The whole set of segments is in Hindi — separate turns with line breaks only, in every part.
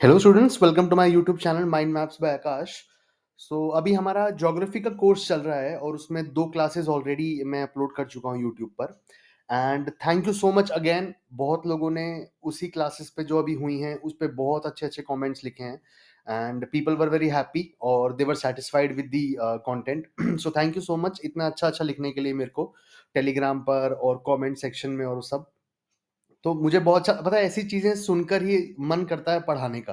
Hello students, welcome to my YouTube channel mind maps by Akash. अभी हमारा ज्योग्राफी का कोर्स चल रहा है और उसमें 2 क्लासेस ऑलरेडी मैं अपलोड कर चुका हूँ यूट्यूब पर। And thank you so much again. बहुत लोगों ने उसी क्लासेस पे जो अभी हुई हैं उस पे बहुत अच्छे-अच्छे कमेंट्स लिखे हैं and people were very happy और they were satisfied with the content. So thank you so much इतना अच्छा-अच्छा लिखने के लिए मेरे को टेलीग्राम पर और कमेंट सेक्शन में और सब। तो मुझे बहुत अच्छा पता है, ऐसी चीज़ें सुनकर ही मन करता है पढ़ाने का।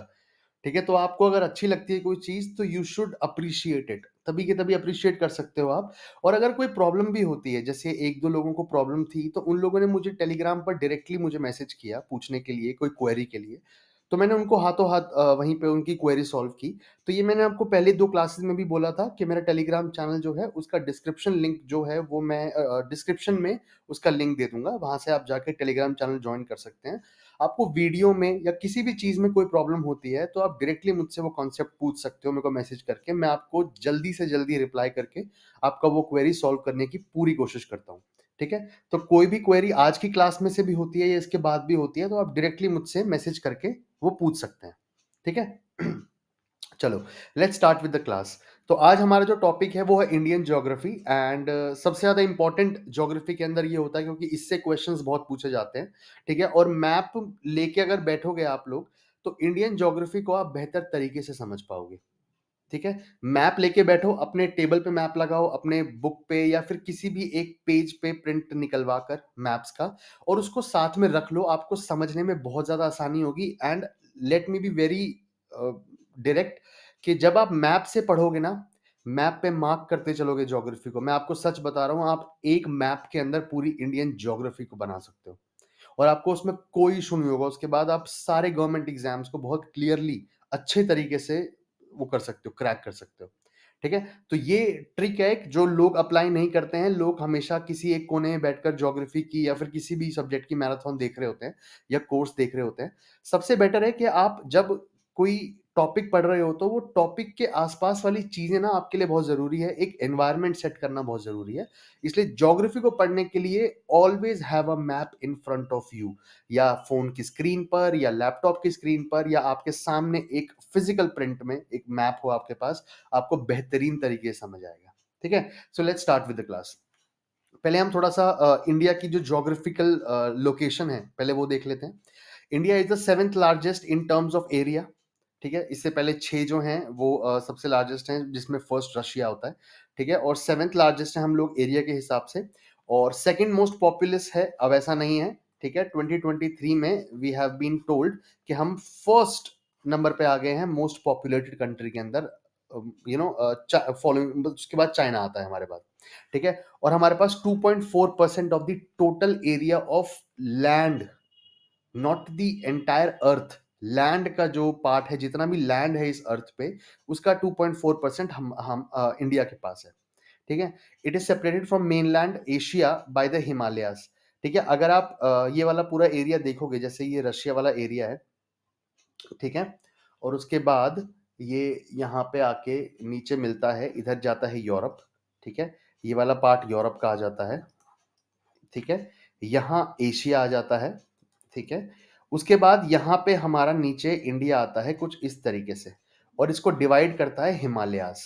ठीक है? तो आपको अगर अच्छी लगती है कोई चीज़ तो यू शुड अप्रिशिएट इट। तभी के तभी अप्रिशिएट कर सकते हो आप। और अगर कोई प्रॉब्लम भी होती है, जैसे 1-2 लोगों को प्रॉब्लम थी, तो उन लोगों ने मुझे टेलीग्राम पर डायरेक्टली मुझे मैसेज किया पूछने के लिए, कोई क्वेरी के लिए। तो मैंने उनको हाथों-हाथ वहीं पे उनकी क्वेरी सॉल्व की। तो ये मैंने आपको पहले 2 क्लासेस में भी बोला था कि मेरा टेलीग्राम चैनल जो है उसका डिस्क्रिप्शन लिंक जो है वो मैं डिस्क्रिप्शन में उसका लिंक दे दूँगा। वहाँ से आप जाके टेलीग्राम चैनल जॉइन कर सकते हैं। आपको वीडियो में या किसी भी चीज़ में कोई प्रॉब्लम होती है, तो आप डायरेक्टली मुझसे वो कॉन्सेप्ट पूछ सकते हो मेरे को मैसेज करके। मैं आपको जल्दी से जल्दी रिप्लाई करके आपका वो क्वेरी सॉल्व करने की पूरी कोशिश करता हूँ। ठीक है? तो कोई भी क्वेरी आज की क्लास में से भी होती है या इसके बाद भी होती है, तो आप डायरेक्टली मुझसे मैसेज करके वो पूछ सकते हैं। ठीक है? चलो, let's start with the class. तो आज हमारा जो टॉपिक है वो है इंडियन ज्योग्राफी एंड सबसे ज़्यादा इंपॉर्टेंट ज्योग्राफी के अंदर ये होता है क्योंकि इससे क्वेश्चंस बहुत पूछे जाते हैं। ठीक है? और मैप लेके अगर बैठोगे आप लोग, तो इंडियन ज्योग्राफी को आप बेहतर तरीके से समझ पाओगे। ठीक है? मैप लेके बैठो, अपने टेबल पे मैप लगाओ, अपने बुक पे या फिर किसी भी एक पेज पे प्रिंट निकलवा कर मैप्स का और उसको साथ में रख लो, आपको समझने में बहुत ज़्यादा आसानी होगी। And let me be very direct कि जब आप मैप से पढ़ोगे ना, मैप पे मार्क करते चलोगे ज्योग्राफी को, मैं आपको सच बता रहा हूँ, आप एक मैप के अंदर पूरी इंडियन ज्योग्राफी को बना सकते हो और आपको उसमें कोई इश्यू नहीं होगा। उसके बाद आप सारे गवर्नमेंट एग्ज़ाम्स को बहुत क्लियरली अच्छे तरीके से वो कर सकते हो, क्रैक कर सकते हो। ठीक है? तो ये ट्रिक है जो लोग अप्लाई नहीं करते हैं। लोग हमेशा किसी एक कोने में बैठकर ज्योग्राफी की या फिर किसी भी सब्जेक्ट की मैराथन देख रहे होते हैं या कोर्स देख रहे होते हैं। सबसे बेटर है कि आप जब कोई टॉपिक पढ़ रहे हो तो वो टॉपिक के आस-पास वाली चीज़ें ना आपके लिए बहुत ज़रूरी है। एक एनवायरनमेंट सेट करना बहुत ज़रूरी है। इसलिए ज्योग्राफी को पढ़ने के लिए always have a map in front of you. या फ़ोन की स्क्रीन पर या लैपटॉप की स्क्रीन पर या आपके सामने एक फिज़िकल प्रिंट में एक मैप हो आपके पास, आपको बेहतरीन तरीके से समझ आएगा। ठीक है? So let's start with the class. पहले हम थोड़ा-सा इंडिया की जो ज्योग्राफिकल लोकेशन है, पहले वो देख लेते हैं। India is the 7th largest in terms of area. ठीक है? इससे पहले 6 जो हैं वो सबसे लार्जेस्ट हैं जिसमें फर्स्ट रशिया होता है। ठीक है? और 7th लार्जेस्ट हैं हम लोग एरिया के हिसाब से और सेकंड मोस्ट पॉपुलस है, अब ऐसा नहीं है। ठीक है? 2023 में वी हैव बीन टोल्ड कि हम फर्स्ट नंबर पे आ गए हैं मोस्ट पॉपुलेटेड कंट्री के अंदर। फॉलोइंग उसके बाद चाइना आता है हमारे बाद। ठीक है? और हमारे पास 2.4% of the total area of land, not the entire earth. Land का जो पार्ट है, जितना भी लैंड है इस अर्थ पे, उसका 2.4% हम इंडिया के पास है। ठीक है? It is separated from mainland Asia by the Himalayas. ठीक है? अगर आप ये वाला पूरा एरिया देखोगे, जैसे ये रशिया वाला एरिया है। ठीक है? और उसके बाद ये यहाँ पे आके नीचे मिलता है, इधर जाता है यूरोप। ठीक है? ये वाला पार्ट यूरोप का आ जाता है। ठीक है? यहाँ एशिया आ जाता है। ठीक है? उसके बाद यहाँ पे हमारा नीचे इंडिया आता है कुछ इस तरीके से और इसको डिवाइड करता है हिमालयाज़।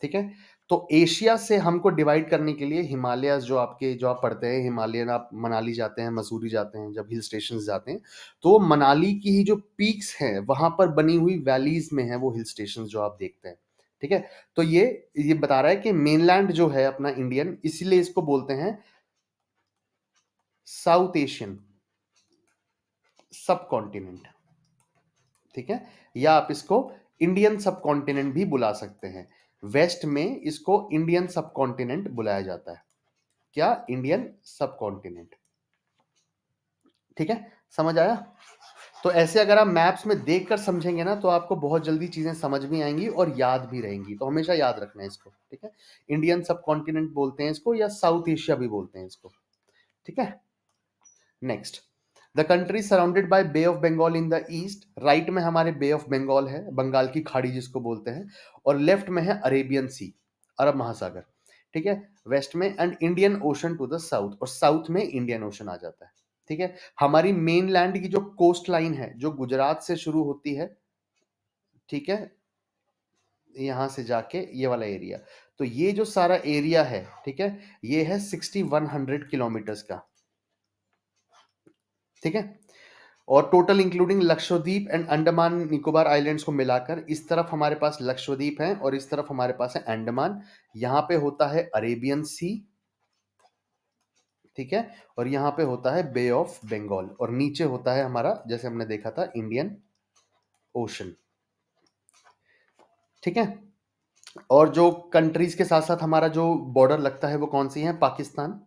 ठीक है? तो एशिया से हमको डिवाइड करने के लिए हिमालयाज़ जो आप पढ़ते हैं, हिमालयन, आप मनाली जाते हैं, मसूरी जाते हैं, जब हिल स्टेशंस जाते हैं, तो मनाली की ही जो पीक्स हैं, वहाँ पर बनी हुई वैलीज़ में हैं वो हिल स्टेशंस जो आप देखते हैं। ठीक है? तो ये बता रहा है कि मेनलैंड जो है अपना इंडियन, इसीलिए इसको बोलते हैं साउथ एशियन सब कॉन्टिनेंट। ठीक है? या आप इसको इंडियन सब कॉन्टिनेंट भी बुला सकते हैं। वेस्ट में इसको इंडियन सब कॉन्टिनेंट बुलाया जाता है। क्या? इंडियन सब कॉन्टिनेंट। ठीक है? समझ आया? तो ऐसे अगर आप मैप्स में देखकर समझेंगे ना, तो आपको बहुत जल्दी चीजें समझ भी आएंगी और याद भी रहेंगी। तो हमेशा याद रखना है इसको। ठीक है? इंडियन सब कॉन्टिनेंट बोलते हैं इसको या साउथ एशिया भी बोलते हैं इसको। ठीक है? Next, the country surrounded by Bay of Bengal in the east. Right में हमारे बे ऑफ बंगाल है, बंगाल की खाड़ी जिसको बोलते हैं, और लेफ्ट में है अरेबियन सी, अरब महासागर। ठीक है? वेस्ट में and Indian Ocean to the south, और साउथ में इंडियन ओशन आ जाता है। ठीक है? हमारी मेन लैंड की जो कोस्ट लाइन है, जो गुजरात से शुरू होती है ठीक है, यहां से जाके ये वाला एरिया, तो ये जो सारा एरिया है, ठीक है, ये है 6100 किलोमीटर्स का, ठीक है। और total including Lakshadweep and Andaman Nicobar islands को मिलाकर इस तरफ हमारे पास लक्षद्वीप है और इस तरफ हमारे पास है अंडमान। यहां पे होता है अरेबियन सी, ठीक है, और यहां पे होता है बे ऑफ बंगाल, और नीचे होता है हमारा, जैसे हमने देखा था, इंडियन ओशन, ठीक है। और जो कंट्रीज के साथ साथ हमारा जो बॉर्डर लगता है वो कौन सी है? पाकिस्तान,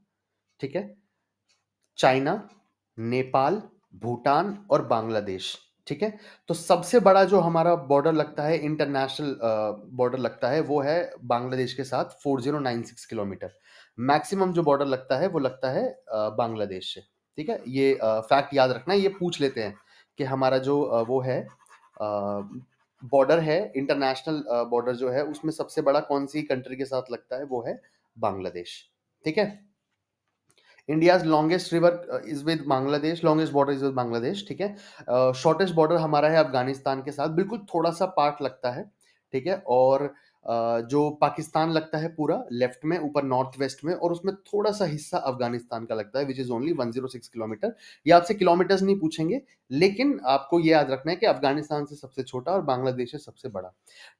ठीक है, चाइना, नेपाल, भूटान और बांग्लादेश, ठीक है। तो सबसे बड़ा जो हमारा बॉर्डर लगता है, इंटरनेशनल बॉर्डर लगता है, वो है बांग्लादेश के साथ 4096 किलोमीटर। मैक्सिमम जो बॉर्डर लगता है वो लगता है बांग्लादेश से, ठीक है। ये फैक्ट याद रखना है, ये पूछ लेते हैं कि हमारा जो वो है बॉर्डर है, इंटरनेशनल बॉर्डर जो है, उसमें सबसे बड़ा कौन सी कंट्री के साथ लगता है? वो है बांग्लादेश, ठीक है। India's longest river is with Bangladesh, longest border is with Bangladesh, ठीक है। शॉर्टेस्ट बॉर्डर हमारा है अफगानिस्तान के साथ, बिल्कुल थोड़ा सा पार्ट लगता है, ठीक है। और जो पाकिस्तान लगता है पूरा लेफ्ट में ऊपर नॉर्थ वेस्ट में, और उसमें थोड़ा सा हिस्सा अफगानिस्तान का लगता है, विच इज ओनली 106 किलोमीटर। ये आपसे किलोमीटर्स नहीं पूछेंगे, लेकिन आपको ये याद रखना है कि अफगानिस्तान से सबसे छोटा और बांग्लादेश से सबसे बड़ा।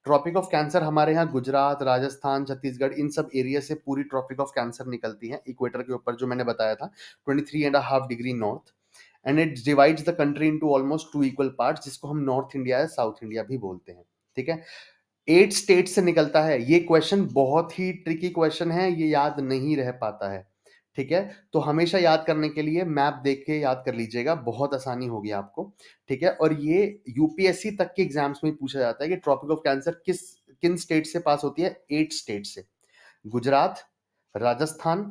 ट्रॉपिक ऑफ कैंसर हमारे यहाँ गुजरात, राजस्थान, छत्तीसगढ़, इन सब एरिया से पूरी ट्रॉपिक ऑफ कैंसर निकलती है इक्वेटर के ऊपर, जो मैंने बताया था 23.5 degree north, and it divides the country into almost 2 equal parts, जिसको हम नॉर्थ इंडिया या साउथ इंडिया भी बोलते हैं, ठीक है। 8 स्टेट से निकलता है। ये क्वेश्चन बहुत ही ट्रिकी क्वेश्चन है, ये याद नहीं रह पाता है, ठीक है। तो हमेशा याद करने के लिए मैप देख के याद कर लीजिएगा, बहुत आसानी होगी आपको, ठीक है। और ये यूपीएससी तक के एग्जाम्स में पूछा जाता है कि ट्रॉपिक ऑफ कैंसर किन स्टेट से पास होती है? 8 स्टेट से, Gujarat, Rajasthan,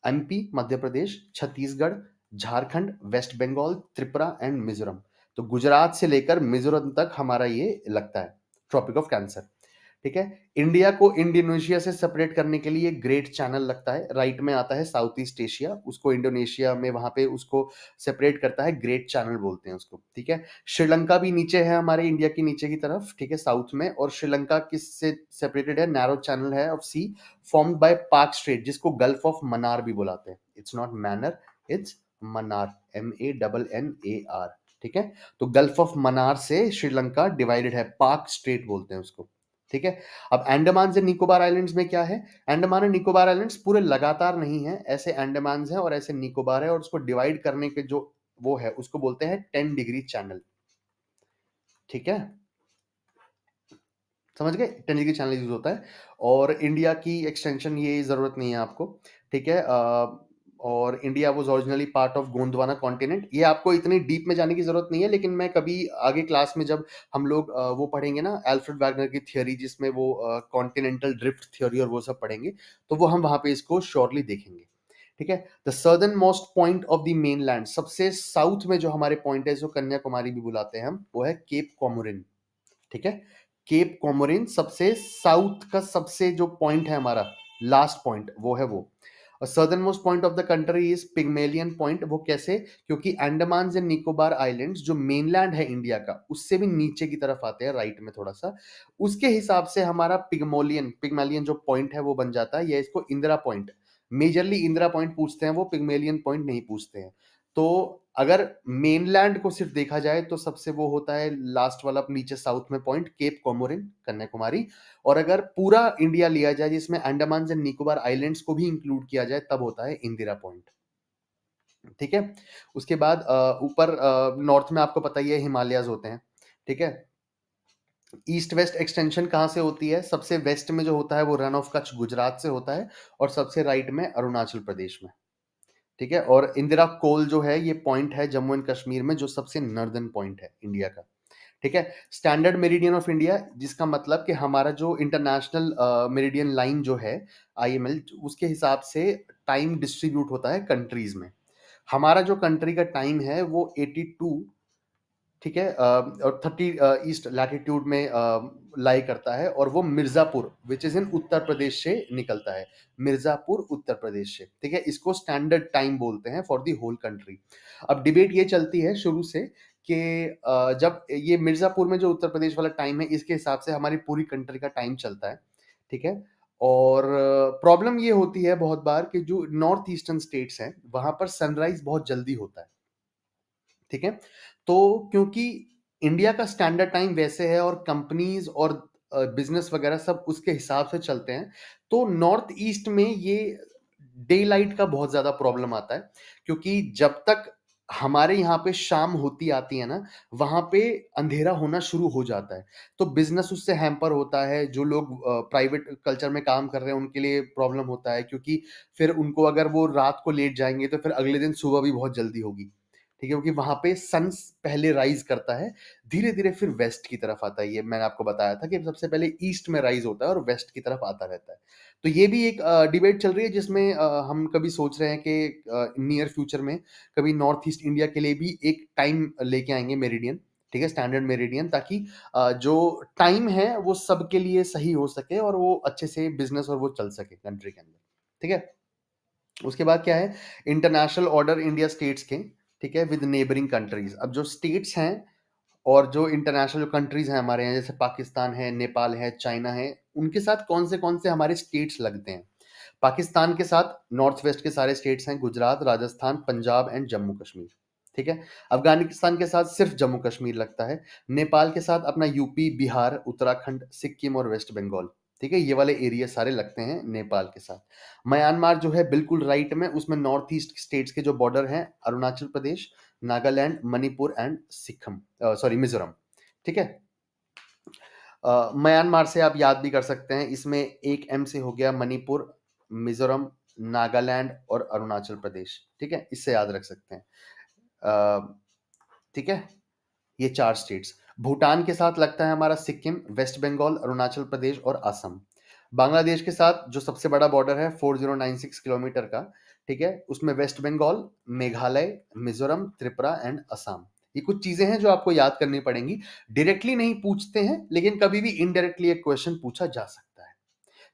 MP Madhya Pradesh, Chhattisgarh, Jharkhand, West Bengal, Tripura and Mizoram. तो गुजरात से लेकर मिजोरम तक हमारा ये लगता है ट्रॉपिक ऑफ कैंसर, ठीक है। इंडिया को इंडोनेशिया से सेपरेट करने के लिए ग्रेट चैनल लगता है, राइट में आता है साउथ ईस्ट एशिया, उसको इंडोनेशिया में वहां पे उसको सेपरेट करता है, ग्रेट चैनल बोलते हैं उसको, ठीक है। श्रीलंका भी नीचे है हमारे इंडिया की नीचे की तरफ, ठीक है, साउथ में, और श्रीलंका किससे सेपरेटेड है? नैरो चैनल है ऑफ सी फॉर्म्ड बाय पाक स्ट्रेट, जिसको गल्फ ऑफ मन्नार भी बुलाते हैं। It's not manner, it's Mannar, MANNAR, ठीक है। तो गल्फ ऑफ मन्नार से श्रीलंका डिवाइडेड है, पाक स्ट्रेट बोलते हैं उसको, ठीक है। अब अंडमान से निकोबार आइलैंड्स में क्या है? अंडमान एंड निकोबार आइलैंड्स पूरे लगातार नहीं है, ऐसे अंडमान है और ऐसे निकोबार है, और उसको डिवाइड करने के जो वो है उसको बोलते हैं 10 डिग्री चैनल, ठीक है, समझ गए? 10 डिग्री चैनल यूज होता है, और इंडिया की एक्सटेंशन ये जरूरत नहीं है आपको, ठीक है। और India was originally part of Gondwana continent, ये आपको इतनी डीप में जाने की जरूरत नहीं है, लेकिन मैं कभी आगे क्लास में जब हम लोग वो पढ़ेंगे ना, एल्फ्रेड वैगनर की थियोरी, जिसमें वो कॉन्टिनेंटल ड्रिफ्ट थ्योरी और वो सब पढ़ेंगे, तो वो हम वहां पे इसको श्योरली देखेंगे, ठीक है। The southern most point of the mainland, सबसे साउथ में जो हमारे पॉइंट है, जो कन्याकुमारी भी बुलाते हैं हम, वो है केप कॉमोरिन, ठीक है। केप कोमोरिन सबसे साउथ का सबसे जो पॉइंट है हमारा, लास्ट पॉइंट, वो है वो। और southern most point of the country is Pygmalion point. वो कैसे? क्योंकि अंडमान एंड निकोबार आइलैंड्स जो मेनलैंड है इंडिया का, उससे भी नीचे की तरफ आते हैं, राइट में थोड़ा सा, उसके हिसाब से हमारा पिग्मेलियन जो पॉइंट है वो बन जाता है, या इसको Indira point, majorly Indira point पूछते हैं, वो पिग्मेलियन पॉइंट नहीं पूछते हैं। तो अगर मेनलैंड को सिर्फ देखा जाए तो सबसे वो होता है लास्ट वाला नीचे साउथ में पॉइंट, केप कोमोरिन, कन्याकुमारी। और अगर पूरा इंडिया लिया जाए जिसमें अंडमान एंड निकोबार आइलैंड्स को भी इंक्लूड किया जाए, तब होता है इंदिरा पॉइंट, ठीक है। उसके बाद ऊपर नॉर्थ में आपको पता ही है हिमालयस होते हैं, ठीक है। ईस्ट वेस्ट एक्सटेंशन कहां से होती है? सबसे वेस्ट में जो होता है वो रन ऑफ कच्छ गुजरात से होता है, और सबसे राइट में अरुणाचल प्रदेश में, ठीक है। और इंदिरा कोल जो है ये पॉइंट है जम्मू एंड कश्मीर में, जो सबसे नॉर्दर्न पॉइंट है इंडिया का, ठीक है। स्टैंडर्ड मेरिडियन ऑफ इंडिया, जिसका मतलब कि हमारा जो इंटरनेशनल मेरिडियन लाइन जो है, IML, उसके हिसाब से टाइम डिस्ट्रीब्यूट होता है कंट्रीज में। हमारा जो कंट्री का टाइम है वो 82, ठीक है, और 30 ईस्ट लैटिट्यूड में लाई करता है, और वो Mirzapur, which is in Uttar Pradesh से निकलता है, मिर्जापुर उत्तर प्रदेश से, ठीक है। इसको स्टैंडर्ड टाइम बोलते हैं फॉर द होल कंट्री। अब डिबेट ये चलती है शुरू से कि जब ये मिर्ज़ापुर में जो उत्तर प्रदेश वाला टाइम है, इसके हिसाब से हमारी पूरी कंट्री का टाइम चलता है, ठीक है? और प्रॉब्लम ये होती है बहुत बार कि जो नॉर्थ ईस्टर्न स्टेट्स हैं, वहाँ पर सनराइज़ बहुत जल्दी होता है, ठीक है? तो क्योंकि इंडिया का स्टैंडर्ड टाइम वैसे है और कंपनीज़ और बिज़नेस वगैरह सब उसके हिसाब से चलते हैं, तो नॉर्थ ईस्ट में ये डे लाइट का बहुत ज़्यादा प्रॉब्लम आता है, क्योंकि जब तक हमारे यहाँ पे शाम होती आती है ना, वहाँ पे अंधेरा होना शुरू हो जाता है। तो बिज़नेस उससे हैम्पर होता है, जो लोग प्राइवेट कल्चर में काम कर रहे हैं, उनके लिए प्रॉब्लम होता है, क्योंकि फिर उनको अगर वो रात को लेट जाएँगे, तो फिर अगले दिन सुबह भी बहुत जल्दी होगी। ठीक है? क्योंकि वहाँ पे सन पहले राइज़ करता है, धीरे-धीरे फिर वेस्ट की तरफ आता है। ये मैंने आपको बताया था कि सबसे पहले ईस्ट में राइज़ होता है और वेस्ट की तरफ आता रहता है। तो ये भी एक डिबेट चल रही है, जिसमें हम कभी सोच रहे हैं कि नियर फ्यूचर में कभी नॉर्थ ईस्ट इंडिया के लिए भी एक टाइम लेके आएँगे मेरिडियन, ठीक है? स्टैंडर्ड मेरिडियन, ताकि जो टाइम है वो सबके लिए सही हो सके और वो अच्छे से बिज़नेस और वो चल सके कंट्री के अंदर। ठीक है? उसके बाद क्या है, इंटरनेशनल ऑर्डर इंडिया स्टेट्स के, ठीक है, विद नेबरिंग कंट्रीज। अब जो स्टेट्स हैं और जो इंटरनेशनल कंट्रीज हैं हमारे यहाँ, जैसे पाकिस्तान है, नेपाल है, चाइना है, उनके साथ कौन से हमारे स्टेट्स लगते हैं। पाकिस्तान के साथ नॉर्थ वेस्ट के सारे स्टेट्स हैं, गुजरात, राजस्थान, पंजाब एंड जम्मू कश्मीर, ठीक है। अफगानिस्तान के साथ सिर्फ जम्मू कश्मीर लगता है। नेपाल के साथ अपना यूपी, बिहार, उत्तराखंड, सिक्किम और वेस्ट बंगाल, ठीक है, ये वाले एरिया सारे लगते हैं नेपाल के साथ। म्यांमार जो है बिल्कुल राइट में, उसमें नॉर्थ ईस्ट स्टेट्स के जो बॉर्डर हैं, अरुणाचल प्रदेश, नागालैंड, मणिपुर एंड सिक्किम, सॉरी मिजोरम, ठीक है। म्यांमार से आप याद भी कर सकते हैं, इसमें एक एम से हो गया मणिपुर, मिजोरम, नागालैंड और अरुणाचल प्रदेश, ठीक है, इससे याद रख सकते हैं। ठीक है, ये 4 स्टेट्स। भूटान के साथ लगता है हमारा सिक्किम, वेस्ट बंगाल, अरुणाचल प्रदेश और असम। बांग्लादेश के साथ जो सबसे बड़ा बॉर्डर है 4096 किलोमीटर का, ठीक है, उसमें वेस्ट बंगाल, मेघालय, मिजोरम, त्रिपुरा एंड असम। ये कुछ चीजें हैं जो आपको याद करनी पड़ेंगी। डायरेक्टली नहीं पूछते हैं, लेकिन कभी भी इनडायरेक्टली एक क्वेश्चन पूछा जा सकता है।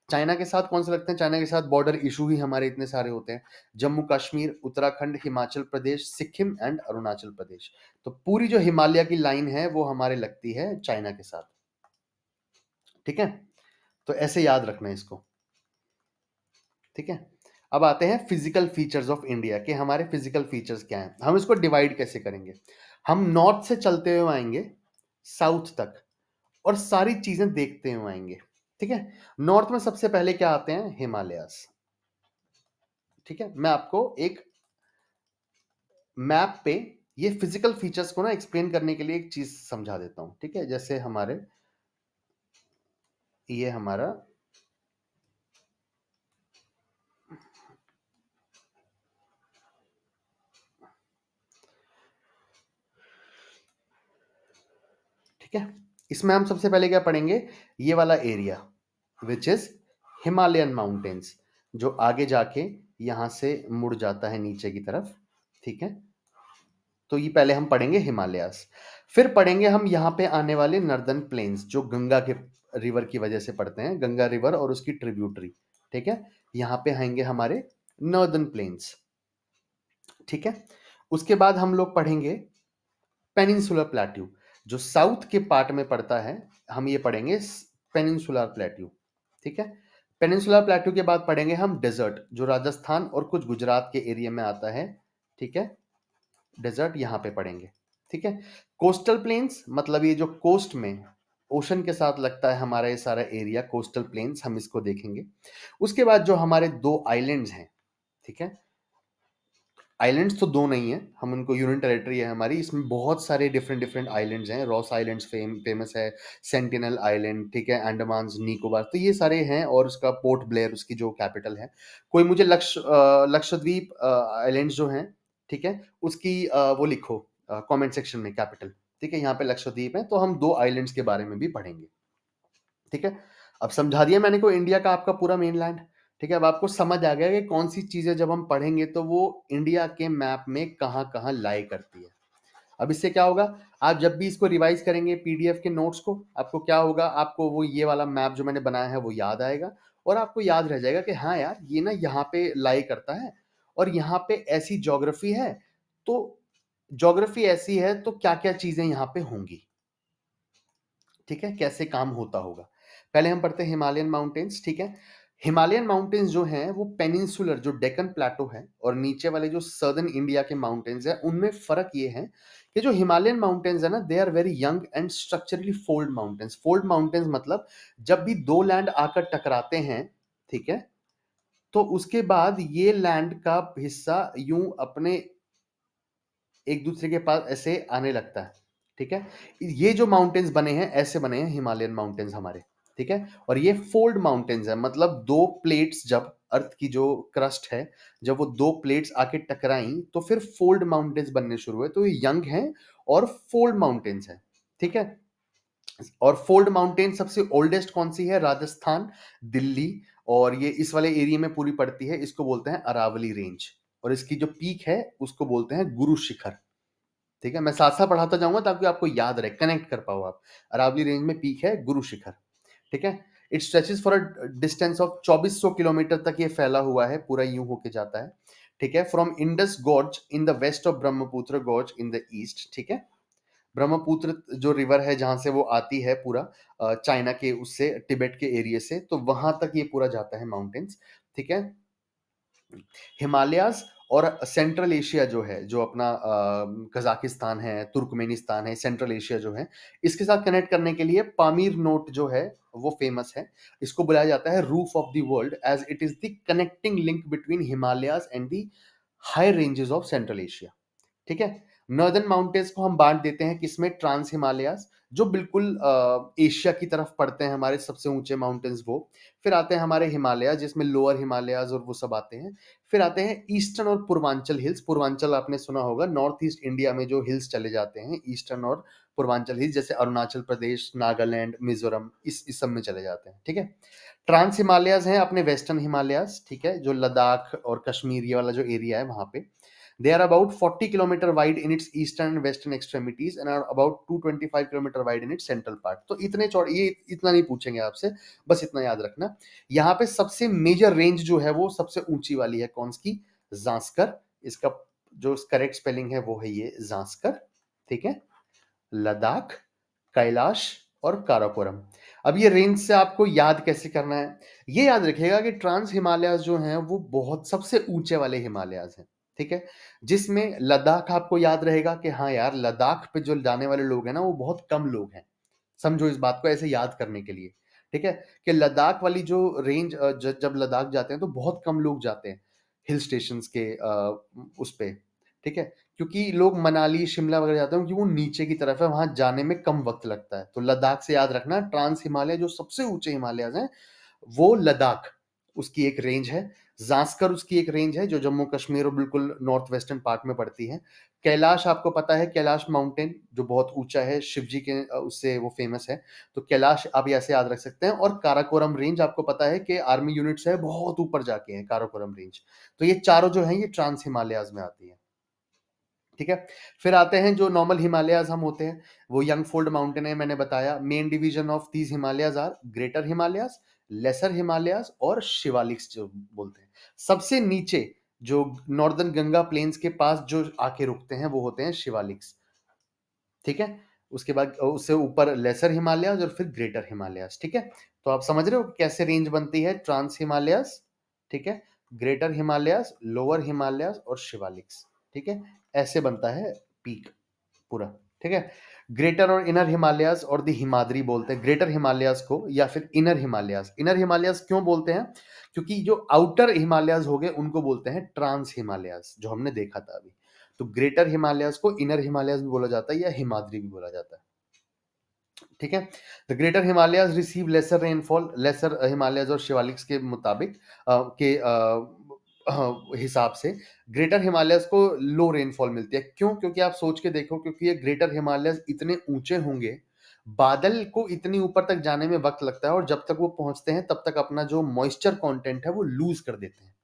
चाइना के साथ कौन से लगते हैं? चाइना के साथ बॉर्डर इशू ही हमारे इतने सारे होते हैं। जम्मू कश्मीर, उत्तराखंड, हिमाचल प्रदेश, सिक्किम एंड अरुणाचल प्रदेश। तो पूरी जो हिमालय की लाइन है वो हमारे लगती है चाइना के साथ, ठीक है। तो ऐसे याद रखना है इसको, ठीक है। अब आते हैं फिजिकल फीचर्स ऑफ इंडिया, कि हमारे फिजिकल फीचर्स क्या हैं। हम इसको डिवाइड कैसे करेंगे? हम नॉर्थ से चलते हुए आएंगे साउथ तक और सारी चीजें देखते हुए आएंगे, ठीक है। नॉर्थ में सबसे पहले क्या आते हैं? हिमालयास, ठीक है। मैं आपको एक मैप पे ये फिजिकल फीचर्स को ना एक्सप्लेन करने के लिए एक चीज समझा देता हूं, ठीक है। जैसे हमारे ये हमारा ठीक है, इसमें हम सबसे पहले क्या पढ़ेंगे? ये वाला area which is Himalayan mountains, जो आगे जाके यहां से मुड़ जाता है नीचे की तरफ, ठीक है। तो ये पहले हम पढ़ेंगे हिमालयास, फिर पढ़ेंगे हम यहाँ पे आने वाले नर्दर्न प्लेन्स, जो गंगा के रिवर की वजह से पड़ते हैं, गंगा रिवर और उसकी ट्रिब्यूटरी, ठीक है। यहाँ पे आएंगे हमारे नॉर्दर्न प्लेन्स, ठीक है। उसके बाद हम लोग पढ़ेंगे पेनिनसुलर प्लेट्यू, जो साउथ के पार्ट में पड़ता है, हम ये पढ़ेंगे पेनिनसुलर प्लेट्यू, ठीक है। पेनिनसुलर प्लेट्यू के बाद पढ़ेंगे हम डेजर्ट, जो राजस्थान और कुछ गुजरात के एरिया में आता है, ठीक है। डेजर्ट यहाँ पे पढ़ेंगे, ठीक है। कोस्टल प्लेन्स, मतलब ये जो कोस्ट में ओशन के साथ लगता है हमारा ये सारा एरिया, कोस्टल प्लेन्स, हम इसको देखेंगे। उसके बाद जो हमारे दो आइलैंड्स हैं, ठीक है, आइलैंड्स तो दो नहीं है, हम उनको यूनियन टेरिटरी है हमारी, इसमें बहुत सारे डिफरेंट डिफरेंट आइलैंड्स हैं। रॉस आइलैंड्स फेमस है, सेंटिनल आइलैंड, ठीक है, अंडमान निकोबार, तो ये सारे हैं, और उसका पोर्ट ब्लेयर उसकी जो कैपिटल है। कोई मुझे लक्षद्वीप आइलैंड्स जो हैं, ठीक है, उसकी वो लिखो कमेंट सेक्शन में कैपिटल, ठीक है। यहाँ पे लक्षद्वीप है, तो हम दो आइलैंड्स के बारे में भी पढ़ेंगे, ठीक है। अब समझा दिया मैंने को इंडिया का आपका पूरा मेनलैंड, ठीक है। अब आपको समझ आ गया कि कौन सी चीजें जब हम पढ़ेंगे तो वो इंडिया के मैप में कहाँ कहाँ लाई करती है। अब इससे क्या होगा, आप जब भी इसको रिवाइज करेंगे पीडीएफ के नोट्स को, आपको क्या होगा, आपको वो ये वाला मैप जो मैंने बनाया है वो याद आएगा, और आपको याद रह जाएगा कि हाँ यार, ये ना यहाँ पे लाई करता है और यहाँ पे ऐसी ज्योग्राफी है। तो ज्योग्राफी ऐसी है तो क्या-क्या चीज़ें यहाँ पे होंगी, ठीक है? कैसे काम होता होगा। पहले हम पढ़ते हैं हिमालयन माउंटेन्स, ठीक है? हिमालयन माउंटेन्स जो हैं वो पेनिनसुलर जो डेक्कन प्लेटो है और नीचे वाले जो सदर्न इंडिया के माउंटेन्स हैं, उनमें फ़र्क ये है कि जो हिमालयन माउंटेन्स है ना, they are very young and structurally fold mountains. Fold mountains मतलब जब भी 2 लैंड आकर टकराते हैं, ठीक है? तो उसके बाद ये लैंड का हिस्सा यूँ अपने एक दूसरे के पास ऐसे आने लगता है, ठीक है? ये जो माउंटेन्स बने हैं, ऐसे बने हैं हिमालयन माउंटेन्स हमारे, ठीक है? और ये फोल्ड माउंटेन्स है, मतलब 2 प्लेट्स जब अर्थ की जो क्रस्ट है, जब वो 2 प्लेट्स आके टकराईं, तो फिर फोल्ड माउंटेन्स बनने शुरू हुए। तो ये यंग हैं और फोल्ड माउंटेन्स हैं, ठीक है? और फोल्ड माउंटेन सबसे ओल्डेस्ट कौन सी है? राजस्थान, दिल्ली, और ये इस वाले एरिया में पूरी पड़ती है। इसको बोलते हैं अरावली रेंज, और इसकी जो पीक है उसको बोलते हैं गुरु शिखर, ठीक है? मैं साथ-साथ पढ़ाता जाऊँगा ताकि आपको याद रहे, कनेक्ट कर पाओ आप। अरावली रेंज में पीक है गुरु शिखर, ठीक है? It stretches for a distance of 2400 kilometre तक ये फैला हुआ है, पूरा यूँ होके जाता है, ठीक है? From Indus gorge in the west of Brahmaputra gorge in the east, ठीक है? ब्रह्मपुत्र जो रिवर है जहाँ से वो आती है पूरा चाइना के उससे तिब्बत के एरिया से, तो वहाँ तक ये पूरा जाता है माउंटेन्स, ठीक है? हिमालयाज़ और सेंट्रल एशिया जो है, जो अपना कज़ाकिस्तान है, तुर्कमेनिस्तान है, सेंट्रल एशिया जो है, इसके साथ कनेक्ट करने के लिए पामीर नोट जो है, वो फ़ेमस है। इसको बुलाया जाता है roof of the world as it is the connecting link between Himalayas and the high ranges of central Asia. ठीक है? नॉर्दर्न माउंटेन्स को हम बाँट देते हैं किसमें? ट्रांस हिमालयाज़, जो बिल्कुल एशिया की तरफ पड़ते हैं, हमारे सबसे ऊँचे माउंटेन्स वो। फिर आते हैं हमारे हिमालयाज़ जिसमें लोअर हिमालयाज़ और वो सब आते हैं। फिर आते हैं ईस्टर्न और पूर्वांचल हिल्स। पूर्वांचल आपने सुना होगा, नॉर्थ ईस्ट इंडिया में जो हिल्स चले जाते हैं, ईस्टर्न और पूर्वांचल हिल्स, जैसे अरुणाचल प्रदेश, नागालैंड, मिज़ोरम, इस सब में चले जाते हैं, ठीक है? ट्रांस हिमालयाज़ हैं अपने वेस्टर्न हिमालयाज़, ठीक है? जो लद्दाख और कश्मीर ये वाला जो एरिया है वहाँ पे। They are about 40 kilometer wide in its eastern and western extremities and are about 225 kilometer wide in its central part. तो इतने चौड़े, ये इतना नहीं पूछेंगे आपसे, बस इतना याद रखना। यहाँ पे सबसे मेजर रेंज जो है वो सबसे ऊंची वाली है, कौन सी? जांस्कर। इसका जो करेक्ट स्पेलिंग है वो है ये जांस्कर, ठीक है? लद्दाख, कैलाश और काराकोरम। अब ये रेंज से आपको याद कैसे करना है? ये याद रखिएगा कि ट्रांस हिमालयाज़ जो हैं वो बहुत सबसे ऊँचे वाले हिमालयाज़ हैं, ठीक है? जिसमें लद्दाख आपको याद रहेगा कि हाँ यार, लद्दाख पे जो जाने वाले लोग हैं ना, वो बहुत कम लोग हैं। समझो इस बात को ऐसे याद करने के लिए, ठीक है? कि लद्दाख वाली जो रेंज जब लद्दाख जाते हैं तो बहुत कम लोग जाते हैं हिल स्टेशंस के उस पे, ठीक है? क्योंकि लोग मनाली, शिमला वगैरह जाते हैं क्योंकि वो नीचे की तरफ है, वहाँ जाने में कम वक़्त लगता है। तो लद्दाख से याद रखना, ट्रांस हिमालय जो सबसे ऊँचे हिमालयाज़ हैं, वो लद्दाख उसकी एक रेंज है। ज़ास्कर उसकी एक रेंज है जो जम्मू कश्मीर और बिल्कुल नॉर्थ वेस्टर्न पार्ट में पड़ती है। कैलाश आपको पता है, कैलाश माउंटेन जो बहुत ऊँचा है, शिव जी के उससे वो फ़ेमस है। तो कैलाश आप ऐसे याद रख सकते हैं, और काराकोरम रेंज आपको पता है कि आर्मी यूनिट्स है, बहुत ऊपर जाके हैं काराकोरम रेंज। तो ये चारों जो हैं ये ट्रांस हिमालयाज़ में आती हैं। ठीक है? फिर आते हैं जो नॉर्मल हिमालयाज़ हम होते हैं, वो यंग फोल्ड माउंटेन है, मैंने बताया। Main division of these Himalayas are Greater Himalayas, Lesser Himalayas और शिवालिक्स जो बोलते हैं। सबसे नीचे जो नॉर्दर्न गंगा प्लेन्स के पास जो आके रुकते हैं वो होते हैं शिवालिक्स, ठीक है? उसके बाद उससे ऊपर लेसर हिमालयाज़ और फिर ग्रेटर हिमालयाज़, ठीक है? तो आप समझ रहे हो कि कैसे रेंज बनती है? ट्रांस हिमालयाज़, ठीक है? ग्रेटर हिमालयाज़, लोअर हिमालयाज़ और शिवालिक्स, ठीक है? ऐसे बनता है पीक पूरा, ठीक है? ग्रेटर और इनर हिमालयाज़ और द हिमाद्री बोलते हैं ग्रेटर हिमालयाज़ को, या फिर इनर हिमालयाज़। इनर हिमालयाज़ क्यों बोलते हैं? क्योंकि जो आउटर हिमालयाज़ हो गए उनको बोलते हैं ट्रांस हिमालयाज़, जो हमने देखा था अभी। तो ग्रेटर हिमालयाज़ को इनर हिमालयाज़ भी बोला जाता है या हिमाद्री भी बोला जाता है, ठीक है? The Greater Himalayas receive lesser rainfall, Lesser Himalayas और शिवालिक्स के मुताबिक हिसाब से ग्रेटर हिमालयाज़ को लो रेनफॉल मिलती है। क्यों? क्योंकि आप सोच के देखो, क्योंकि ये ग्रेटर हिमालयाज़ इतने ऊँचे होंगे, बादल को इतनी ऊपर तक जाने में वक़्त लगता है, और जब तक वो पहुँचते हैं तब तक अपना जो मॉइस्चर कंटेंट है वो लूज़ कर देते हैं।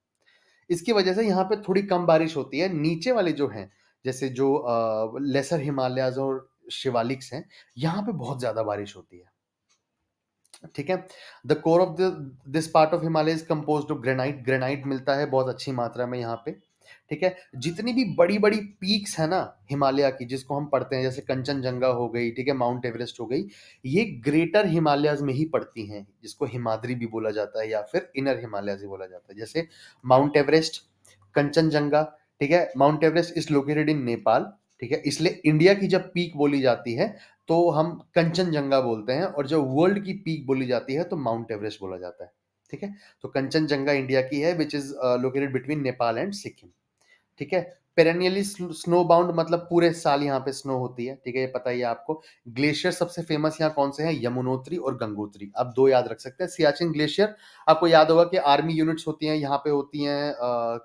इसकी वजह से यहाँ पे थोड़ी कम बारिश होती है। नीचे वाले जो हैं, जैसे जो लेसर हिमालयाज़ और शिवालिक्स हैं, यहाँ पे बहुत ज़्यादा बारिश होती है। ठीक है? The core of this part of Himalaya is composed of granite. Granite मिलता है बहुत अच्छी मात्रा में यहाँ पे, ठीक है? जितनी भी बड़ी-बड़ी पीक्स है ना हिमालय की, जिसको हम पढ़ते हैं, जैसे कंचनजंगा हो गई, ठीक है, माउंट एवरेस्ट हो गई, ये ग्रेटर हिमालयाज़ में ही पड़ती हैं, जिसको हिमाद्री भी बोला जाता है या फिर इनर हिमालयाज़ भी बोला जाता है। जैसे माउंट एवरेस्ट, कंचनजंगा, ठीक है? Mount Everest is located in Nepal, ठीक है? इसलिए इंडिया की जब पीक बोली जाती है, तो हम कंचनजंगा बोलते हैं, और जब वर्ल्ड की पीक बोली जाती है, तो माउंट एवरेस्ट बोला जाता है, ठीक है? तो कंचनजंगा इंडिया की है, which is located between Nepal and Sikkim. ठीक है? पेरेनियली स्नो बाउंड मतलब पूरे साल यहाँ पे स्नो होती है, ठीक है? ये पता ही है आपको। ग्लेशियर सबसे फेमस यहाँ कौन से हैं? यमुनोत्री और गंगोत्री। आप 2 याद रख सकते हैं। सियाचिन ग्लेशियर, आपको याद होगा कि आर्मी यूनिट्स होती हैं, यहाँ पे होती हैं,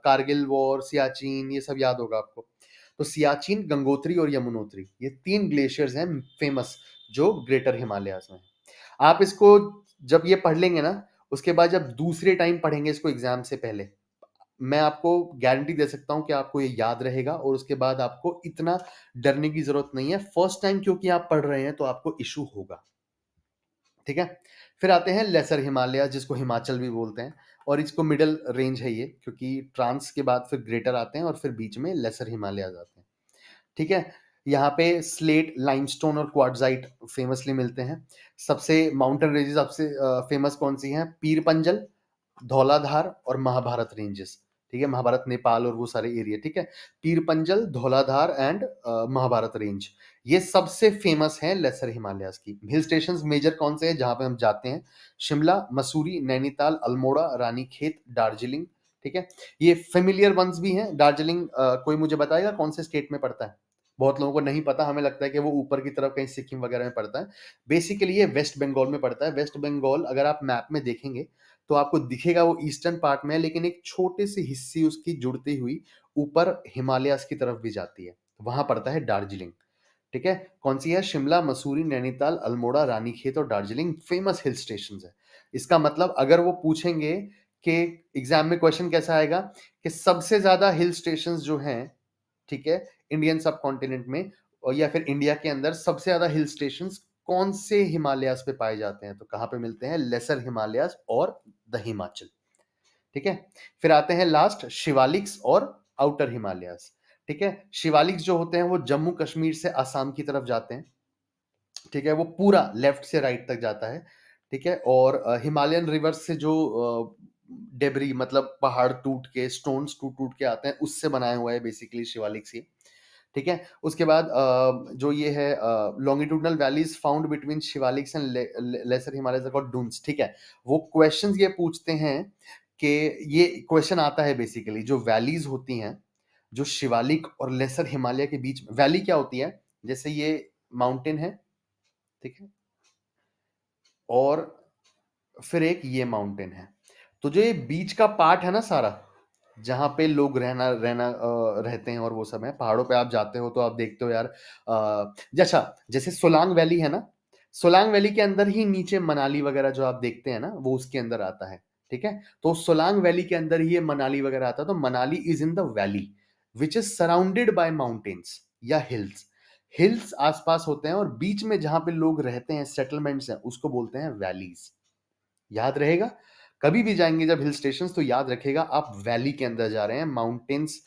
कारगिल वॉर, सियाचिन, ये सब याद होगा आपको। तो सियाचिन, गंगोत्री और यमुनोत्री, ये 3 ग्लेशियर्स हैं फेमस, जो ग्रेटर हिमालयाज़ में हैं। आप इसको जब ये पढ़ लेंगे ना, उसके बाद जब दूसरे टाइम पढ़ेंगे इसको एग्ज़ाम से पहले, मैं आपको गारंटी दे सकता हूँ कि आपको ये याद रहेगा, और उसके बाद आपको इतना डरने की ज़रूरत नहीं है। फर्स्ट टाइम क्योंकि आप पढ़ रहे हैं, तो आपको इश्यू होगा, ठीक है? फिर आते हैं लेसर हिमालय, जिसको हिमाचल भी बोलते हैं, और इसको मिडल रेंज है ये, क्योंकि ट्रांस के बाद फिर ग्रेटर आते हैं और फिर बीच में लेसर हिमालयाज़ आते हैं, ठीक है? यहाँ पे स्लेट, लाइमस्टोन और क्वार्ट्ज़ाइट फेमसली मिलते हैं। सबसे माउंटेन रेंजेस सबसे फेमस कौन-सी हैं? पीर पंजल, धौलाधार और महाभारत रेंजेस, ठीक है? महाभारत नेपाल और वो सारे एरिया, ठीक है? पीर पंजल, धौलाधार एंड महाभारत रेंज, ये सबसे फेमस हैं लेसर हिमालयाज़ की। हिल स्टेशंस मेजर कौन से हैं जहाँ पे हम जाते हैं? शिमला, मसूरी, नैनीताल, अल्मोड़ा, रानीखेत, दार्जिलिंग, ठीक है? ये फ़ेमिलियर वन्स भी हैं। दार्जिलिंग कोई मुझे बताएगा कौन से स्टेट में पड़ता है? बहुत लोगों को नहीं पता, हमें लगता है कि वो ऊपर की तरफ कहीं सिक्किम वगैरह में पड़ता है। बेसिकली ये वेस्ट बंगाल में पड़ता है। वेस्ट बंगाल अगर आप मैप में देखेंगे, तो आपको दिखेगा वो ईस्टर्न पार्ट में है, लेकिन एक छोटे से हिस्से उसकी जुड़ती हुई ऊपर हिमालयाज़ की तरफ भी जाती है। वहाँ पड़ता है दार्जिलिंग, ठीक है? कौन सी है? शिमला, मसूरी, नैनीताल, अल्मोड़ा, रानीखेत और दार्जिलिंग फेमस हिल स्टेशंस है। इसका मतलब अगर वो पूछेंगे कि एग्ज़ाम में क्वेश्चन कैसा आएगा कि सबसे ज़्यादा हिल स्टेशंस जो हैं, ठीक है, इंडियन सबकॉन्टिनेंट में, और या फिर इंडिया के अंदर सबसे ज्यादा हिल स्टेशंस कौन से हिमालयाज पे पाए जाते हैं, तो कहाँ पे मिलते हैं? लेसर हिमालयाज और द हिमाचल, ठीक है? फिर आते हैं लास्ट शिवालिक्स और आउटर हिमालयाज, ठीक है? शिवालिक्स जो होते हैं वो जम्मू कश्मीर से असम की तरफ जाते हैं, ठीक है? वो पूरा लेफ्ट से राइट तक जाता है, ठीक है? और हिमालयन रिवर्स से जो डेबरी मतलब पहाड़ टूट के, स्टोन्स टूट टूट के आते हैं, उससे बनाया हुआ है बेसिकली शिवालिक्स ये, ठीक है? उसके बाद जो ये है longitudinal valleys found between Shivaliks and Lesser Himalayas are called Duns, ठीक है? वो क्वेश्चंस ये पूछते हैं कि ये क्वेश्चन आता है बेसिकली, जो वैलीज होती हैं, जो शिवालिक और लेसर हिमालय के बीच में, वैली क्या होती है? जैसे ये माउंटेन है, ठीक है? और फिर एक ये माउंटेन है, तो जो ये बीच का पार्ट है ना सारा, जहाँ पे लोग रहना रहना रहते हैं और वो सब है, पहाड़ों पे आप जाते हो तो आप देखते हो यार, जैसा जैसे सोलांग वैली है ना, सोलांग वैली के अंदर ही नीचे मनाली वगैरह जो आप देखते हैं ना, वो उसके अंदर आता है, ठीक है? तो सोलांग वैली के अंदर ही ये मनाली वगैरह आता है, तो Manali is in the valley which is surrounded by mountains या हिल्स। हिल्स आसपास होते हैं, और बीच में जहां पे लोग रहते हैं, सेटलमेंट्स हैं, उसको बोलते हैं वैलीज। याद रहेगा, कभी भी जाएंगे जब हिल स्टेशन, तो याद रखेगा आप वैली के अंदर जा रहे हैं। माउंटेन्स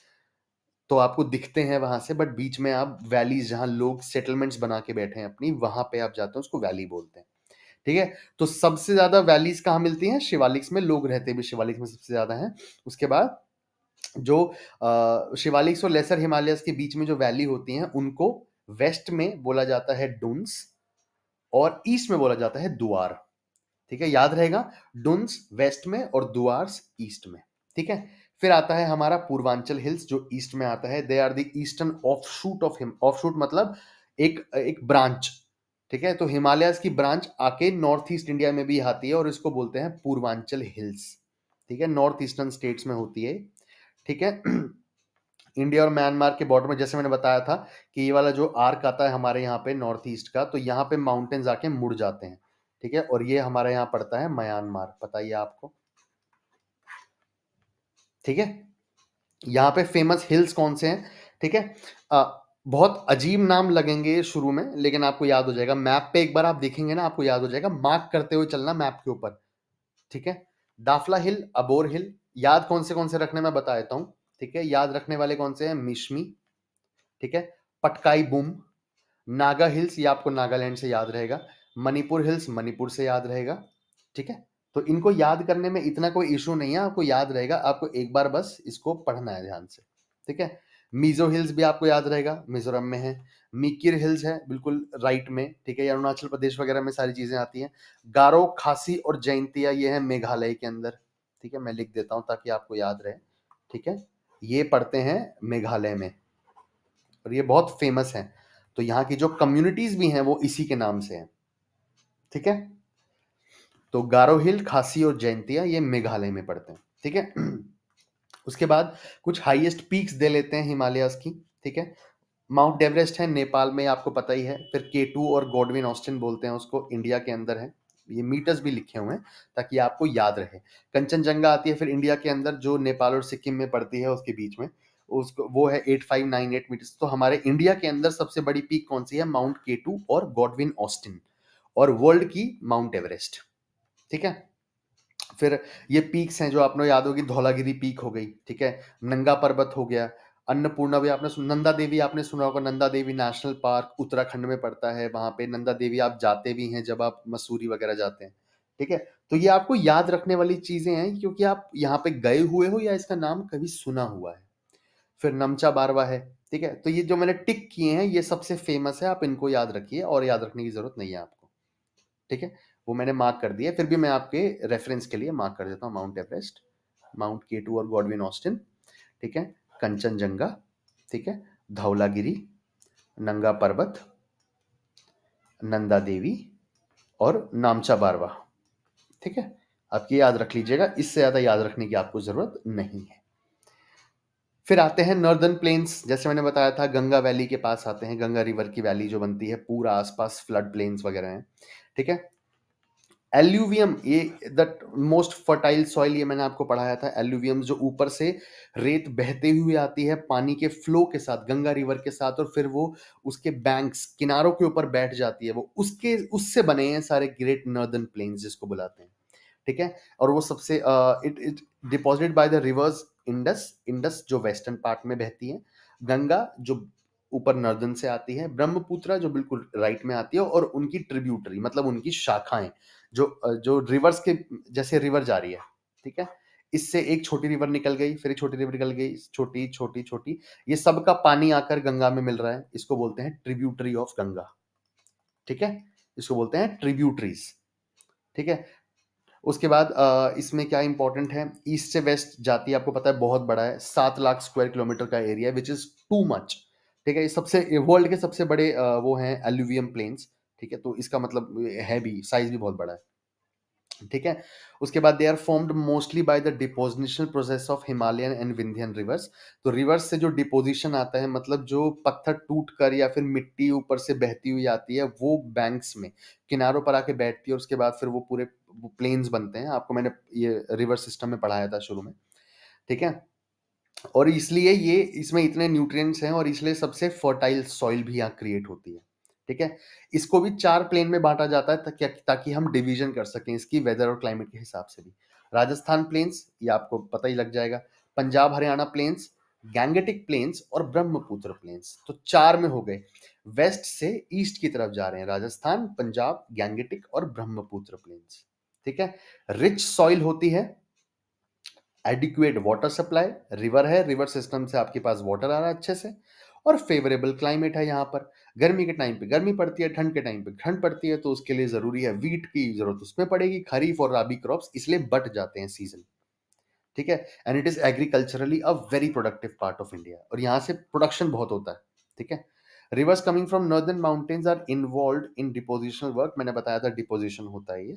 तो आपको दिखते हैं वहां से, बट बीच में आप वैलीज, जहां लोग सेटलमेंट्स बना के बैठे हैं अपनी, वहां पे आप जाते हैं, उसको वैली बोलते हैं, ठीक है? तो सबसे ज्यादा वैलीज कहाँ मिलती हैं? शिवालिक्स में, लोग रहते भी शिवालिक्स में सबसे ज्यादा हैं। उसके बाद जो शिवालिक्स और लेसर हिमालयस के बीच में जो वैली होती हैं, उनको वेस्ट में बोला जाता है डुन्स, और ईस्ट में बोला जाता है दुआर, ठीक है? याद रहेगा, डुन्स वेस्ट में और दुआर्स ईस्ट में, ठीक है? फिर आता है हमारा पूर्वांचल हिल्स, जो ईस्ट में आता है। They are the eastern offshoot of हिम, ऑफशूट मतलब एक एक ब्रांच, ठीक है? तो हिमालयस की ब्रांच आके नॉर्थ ईस्ट इंडिया में भी आती है, और इसको बोलते हैं पूर्वांचल हिल्स, ठीक है? नॉर्थ ईस्टर्न स्टेट्स में होती है, ठीक है? इंडिया और म्यांमार के बॉर्डर में, जैसे मैंने बताया था कि ये वाला जो आर्क आता है हमारे यहाँ पे नॉर्थ ईस्ट का, तो यहाँ पे माउंटेन्स आके मुड़ जाते हैं, ठीक है? और ये हमारे यहाँ पड़ता है म्यांमार, पता ही है आपको, ठीक है? यहाँ पे फेमस हिल्स कौन से हैं, ठीक है? बहुत अजीब नाम लगेंगे शुरू में, लेकिन आपको याद हो जाएगा। मैप पे एक बार आप देखेंगे ना, आपको याद हो जाएगा। मार्क करते हुए चलना मैप के ऊपर, ठीक है? दाफला हिल, अबोर हिल, याद कौन से रखने, मैं बता देता हूँ, ठीक है, याद रखने वाले कौन से हैं? मिशमी, ठीक है, पटकाई बुम, नागा हिल्स, ये आपको नागालैंड से याद रहेगा, मणिपुर हिल्स मणिपुर से याद रहेगा, ठीक है। तो इनको याद करने में इतना कोई इशू नहीं है, आपको याद रहेगा, आपको एक बार बस इसको पढ़ना है ध्यान से, ठीक है। मीजो हिल्स भी आपको याद रहेगा, मिजोरम में है। मिकिर हिल्स है बिल्कुल राइट में, ठीक है, ये अरुणाचल प्रदेश वगैरह में सारी चीजें आती हैं। गारो, खासी और जैंतिया ये है मेघालय के अंदर, ठीक है, मैं लिख देता हूं ताकि आपको याद रहे, ठीक है। ये पढ़ते हैं मेघालय में और ये बहुत फेमस है, तो यहाँ की जो कम्युनिटीज भी हैं वो इसी के नाम से हैं, ठीक है। तो गारो हिल, खासी और जैंतिया ये मेघालय में पड़ते हैं, ठीक है। उसके बाद कुछ हाईएस्ट पीक्स दे लेते हैं हिमालयाज की, ठीक है। माउंट एवरेस्ट है नेपाल में, आपको पता ही है। फिर K2 और गॉडविन ऑस्टिन बोलते हैं उसको, इंडिया के अंदर है। ये मीटर्स भी लिखे हुए हैं ताकि आपको याद रहे। कंचनजंगा आती है फिर इंडिया के अंदर, जो नेपाल और सिक्किम में पड़ती है, उसके बीच में, उसको वो है 8598 मीटर्स। तो हमारे इंडिया के अंदर सबसे बड़ी पीक कौन सी है? माउंट K2 और गॉडविन ऑस्टिन। और वर्ल्ड की माउंट एवरेस्ट, ठीक है। फिर ये पीक्स हैं जो आपने याद होगी, धौलागिरी पीक हो गई, ठीक है, नंगा पर्वत हो गया, अन्नपूर्णा भी आपने नंदा देवी आपने सुना होगा, नंदा देवी नेशनल पार्क उत्तराखंड में पड़ता है, वहां पे नंदा देवी आप जाते भी हैं जब आप मसूरी वगैरह जाते हैं, ठीक है। तो ये आपको याद रखने वाली चीजें हैं क्योंकि आप यहाँ पे गए हुए हो या इसका नाम कभी सुना हुआ है। फिर नमचा बारवा है, ठीक है। तो ये जो मैंने टिक किए हैं ये सबसे फेमस है, आप इनको याद रखिए और याद रखने की जरूरत नहीं है आपको, ठीक है। वो मैंने मार्क कर दिया, फिर भी मैं आपके रेफरेंस के लिए मार्क कर देता हूँ। माउंट एवरेस्ट, माउंट K2 और गॉडविन ऑस्टिन, ठीक है, कंचनजंगा, ठीक है, धौलागिरी, नंगा पर्वत, नंदा देवी और नामचा बारवा, ठीक है। आपकी याद रख लीजिएगा, इससे ज्यादा याद रखने की आपको जरूरत नहीं है। फिर आते हैं नॉर्दर्न प्लेन्स, जैसे मैंने बताया था गंगा वैली के पास आते हैं, गंगा रिवर की वैली जो बनती है, पूरा आसपास फ्लड प्लेन्स वगैरह हैं, ठीक है। एल्यूवियम, ये द मोस्ट फर्टाइल सॉइल, ये मैंने आपको पढ़ाया था। एल्यूवियम जो ऊपर से रेत बहते हुए आती है पानी के फ्लो के साथ, गंगा रिवर के साथ, और फिर वो उसके बैंक्स किनारों के ऊपर बैठ जाती है, वो उसके उससे बने हैं सारे ग्रेट नॉर्दर्न प्लेन्स जिसको बुलाते हैं, ठीक है। और वो सबसे it it deposited by the reverse Indus, Indus जो वेस्टर्न पार्ट में बहती है, गंगा जो ऊपर नॉर्दर्न से आती है, ब्रह्मपुत्र जो बिल्कुल राइट में आती है, और उनकी ट्रिब्यूटरी मतलब उनकी शाखाएं जो रिवर्स के जैसे रिवर जा रही है, ठीक है। इससे एक छोटी रिवर निकल गई, फिर एक छोटी रिवर निकल गई, छोटी छोटी छोटी, ये सब का पानी आकर गंगा में मिल रहा है, इसको बोलते हैं ट्रिब्यूटरी ऑफ गंगा, ठीक है। इसको बोलते हैं ट्रिब्यूटरीज, ठीक है। उसके बाद इसमें क्या इंपॉर्टेंट है, ईस्ट से वेस्ट जाती है, आपको पता है बहुत बड़ा है, 7 लाख स्क्वायर किलोमीटर का area, which is too much, ठीक है। ये सबसे वर्ल्ड के सबसे बड़े वो हैं एल्यूवियम प्लेन्स, ठीक है। तो इसका मतलब है भी, साइज भी बहुत बड़ा है, ठीक है। उसके बाद they are formed mostly by the depositional process of Himalayan and Vindhyan rivers. तो रिवर्स से जो डिपोजिशन आता है, मतलब जो पत्थर टूट कर या फिर मिट्टी ऊपर से बहती हुई आती है, वो बैंक्स में किनारों पर आके बैठती है, और उसके बाद फिर वो पूरे प्लेन्स बनते हैं। आपको मैंने ये रिवर सिस्टम में पढ़ाया था शुरू में, ठीक है। और इसलिए ये इसमें इतने न्यूट्रिएंट्स हैं और इसलिए सबसे फर्टाइल सॉइल भी यहाँ क्रिएट होती है, ठीक है। इसको भी 4 प्लेन में बांटा जाता है ताकि हम डिवीजन कर सकें इसकी वेदर और क्लाइमेट के हिसाब से भी। राजस्थान प्लेन्स, ये आपको पता ही लग जाएगा, पंजाब हरियाणा प्लेन्स, गैंगेटिक प्लेन्स और ब्रह्मपुत्र प्लेन्स, तो 4 में हो गए। वेस्ट से ईस्ट की तरफ जा रहे हैं, राजस्थान, पंजाब, गैंगेटिक और ब्रह्मपुत्र प्लेन्स, ठीक है। रिच सॉइल होती है, एडिक्वेट वाटर सप्लाई, रिवर है, रिवर सिस्टम से आपके पास वाटर आ रहा है अच्छे से, और फेवरेबल क्लाइमेट है यहाँ पर। गर्मी के टाइम पे गर्मी पड़ती है, ठंड के टाइम पे ठंड पड़ती है, तो उसके लिए जरूरी है वीट की जरूरत उसमें पड़ेगी, खरीफ और राबी क्रॉप्स इसलिए बट जाते हैं सीजन, ठीक है। And it is agriculturally a very productive part of India, और यहाँ से प्रोडक्शन बहुत होता है, ठीक है। Rivers coming from northern mountains are involve in depositional work, मैंने बताया था डिपोजिशन होता है ये,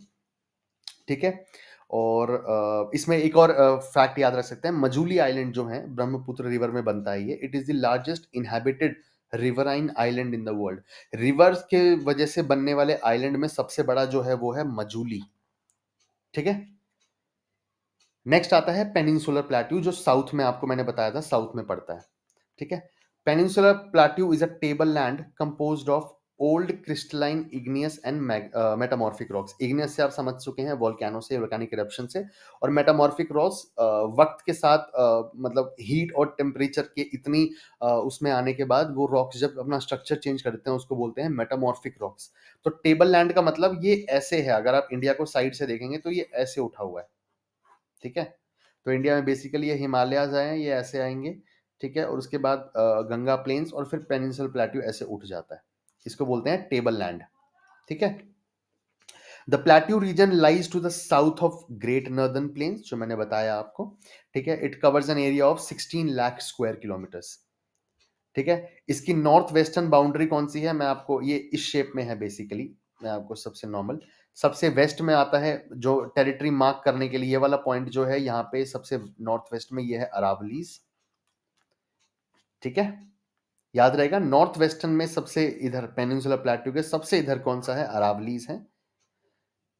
ठीक है। और इसमें एक और फैक्ट याद रख सकते हैं, मजूली आइलैंड जो है ब्रह्मपुत्र रिवर में बनता है ये, it is the largest inhabited riverine island in the world. Reverse के वजह से बनने वाले आइलैंड में सबसे बड़ा जो है वो है मजूली, ठीक है। नेक्स्ट आता है पेनिनसुलर प्लेट्यू, जो साउथ में आपको मैंने बताया था साउथ में पड़ता है, ठीक है। Peninsular plateau is a table land composed of old crystalline igneous and metamorphic rocks. Igneous से आप समझ चुके हैं, वोल्केनो से, वोल्केनिक इरप्शन से। और मेटामॉर्फिक रॉक्स वक्त के साथ मतलब हीट और टेम्परेचर के इतनी उसमें आने के बाद वो रॉक्स जब अपना स्ट्रक्चर चेंज करते हैं उसको बोलते हैं मेटामॉर्फिक रॉक्स। तो टेबल लैंड का मतलब ये ऐसे है, अगर आप इंडिया को साइड से देखेंगे तो ये ऐसे उठा हुआ है, ठीक है। तो इंडिया में बेसिकली ये हिमालयाज आए हैं, ये ऐसे आएंगे, ठीक है। और उसके बाद गंगा प्लेन्स और फिर पेनिनसुलर प्लेट्यू ऐसे उठ जाता है, इसको बोलते हैं टेबल लैंड, ठीक है। The plateau region lies to the south of Great Northern Plains, जो मैंने बताया आपको, ठीक है। It covers an area of 16 lakh square kilometres, ठीक है। इसकी नॉर्थ वेस्टर्न बाउंड्री कौन सी है, मैं आपको, ये इस शेप में है बेसिकली, मैं आपको सबसे नॉर्मल, सबसे वेस्ट में आता है जो टेरिटरी मार्क करने के लिए, ये वाला पॉइंट जो है यहाँ पे सबसे नॉर्थ वेस्ट में, ये है अरावलीज, ठीक है। याद रहेगा, नॉर्थ वेस्टर्न में सबसे इधर पेनिनसुलर प्लेट्यू के सबसे इधर कौन सा है, अरावलीज है,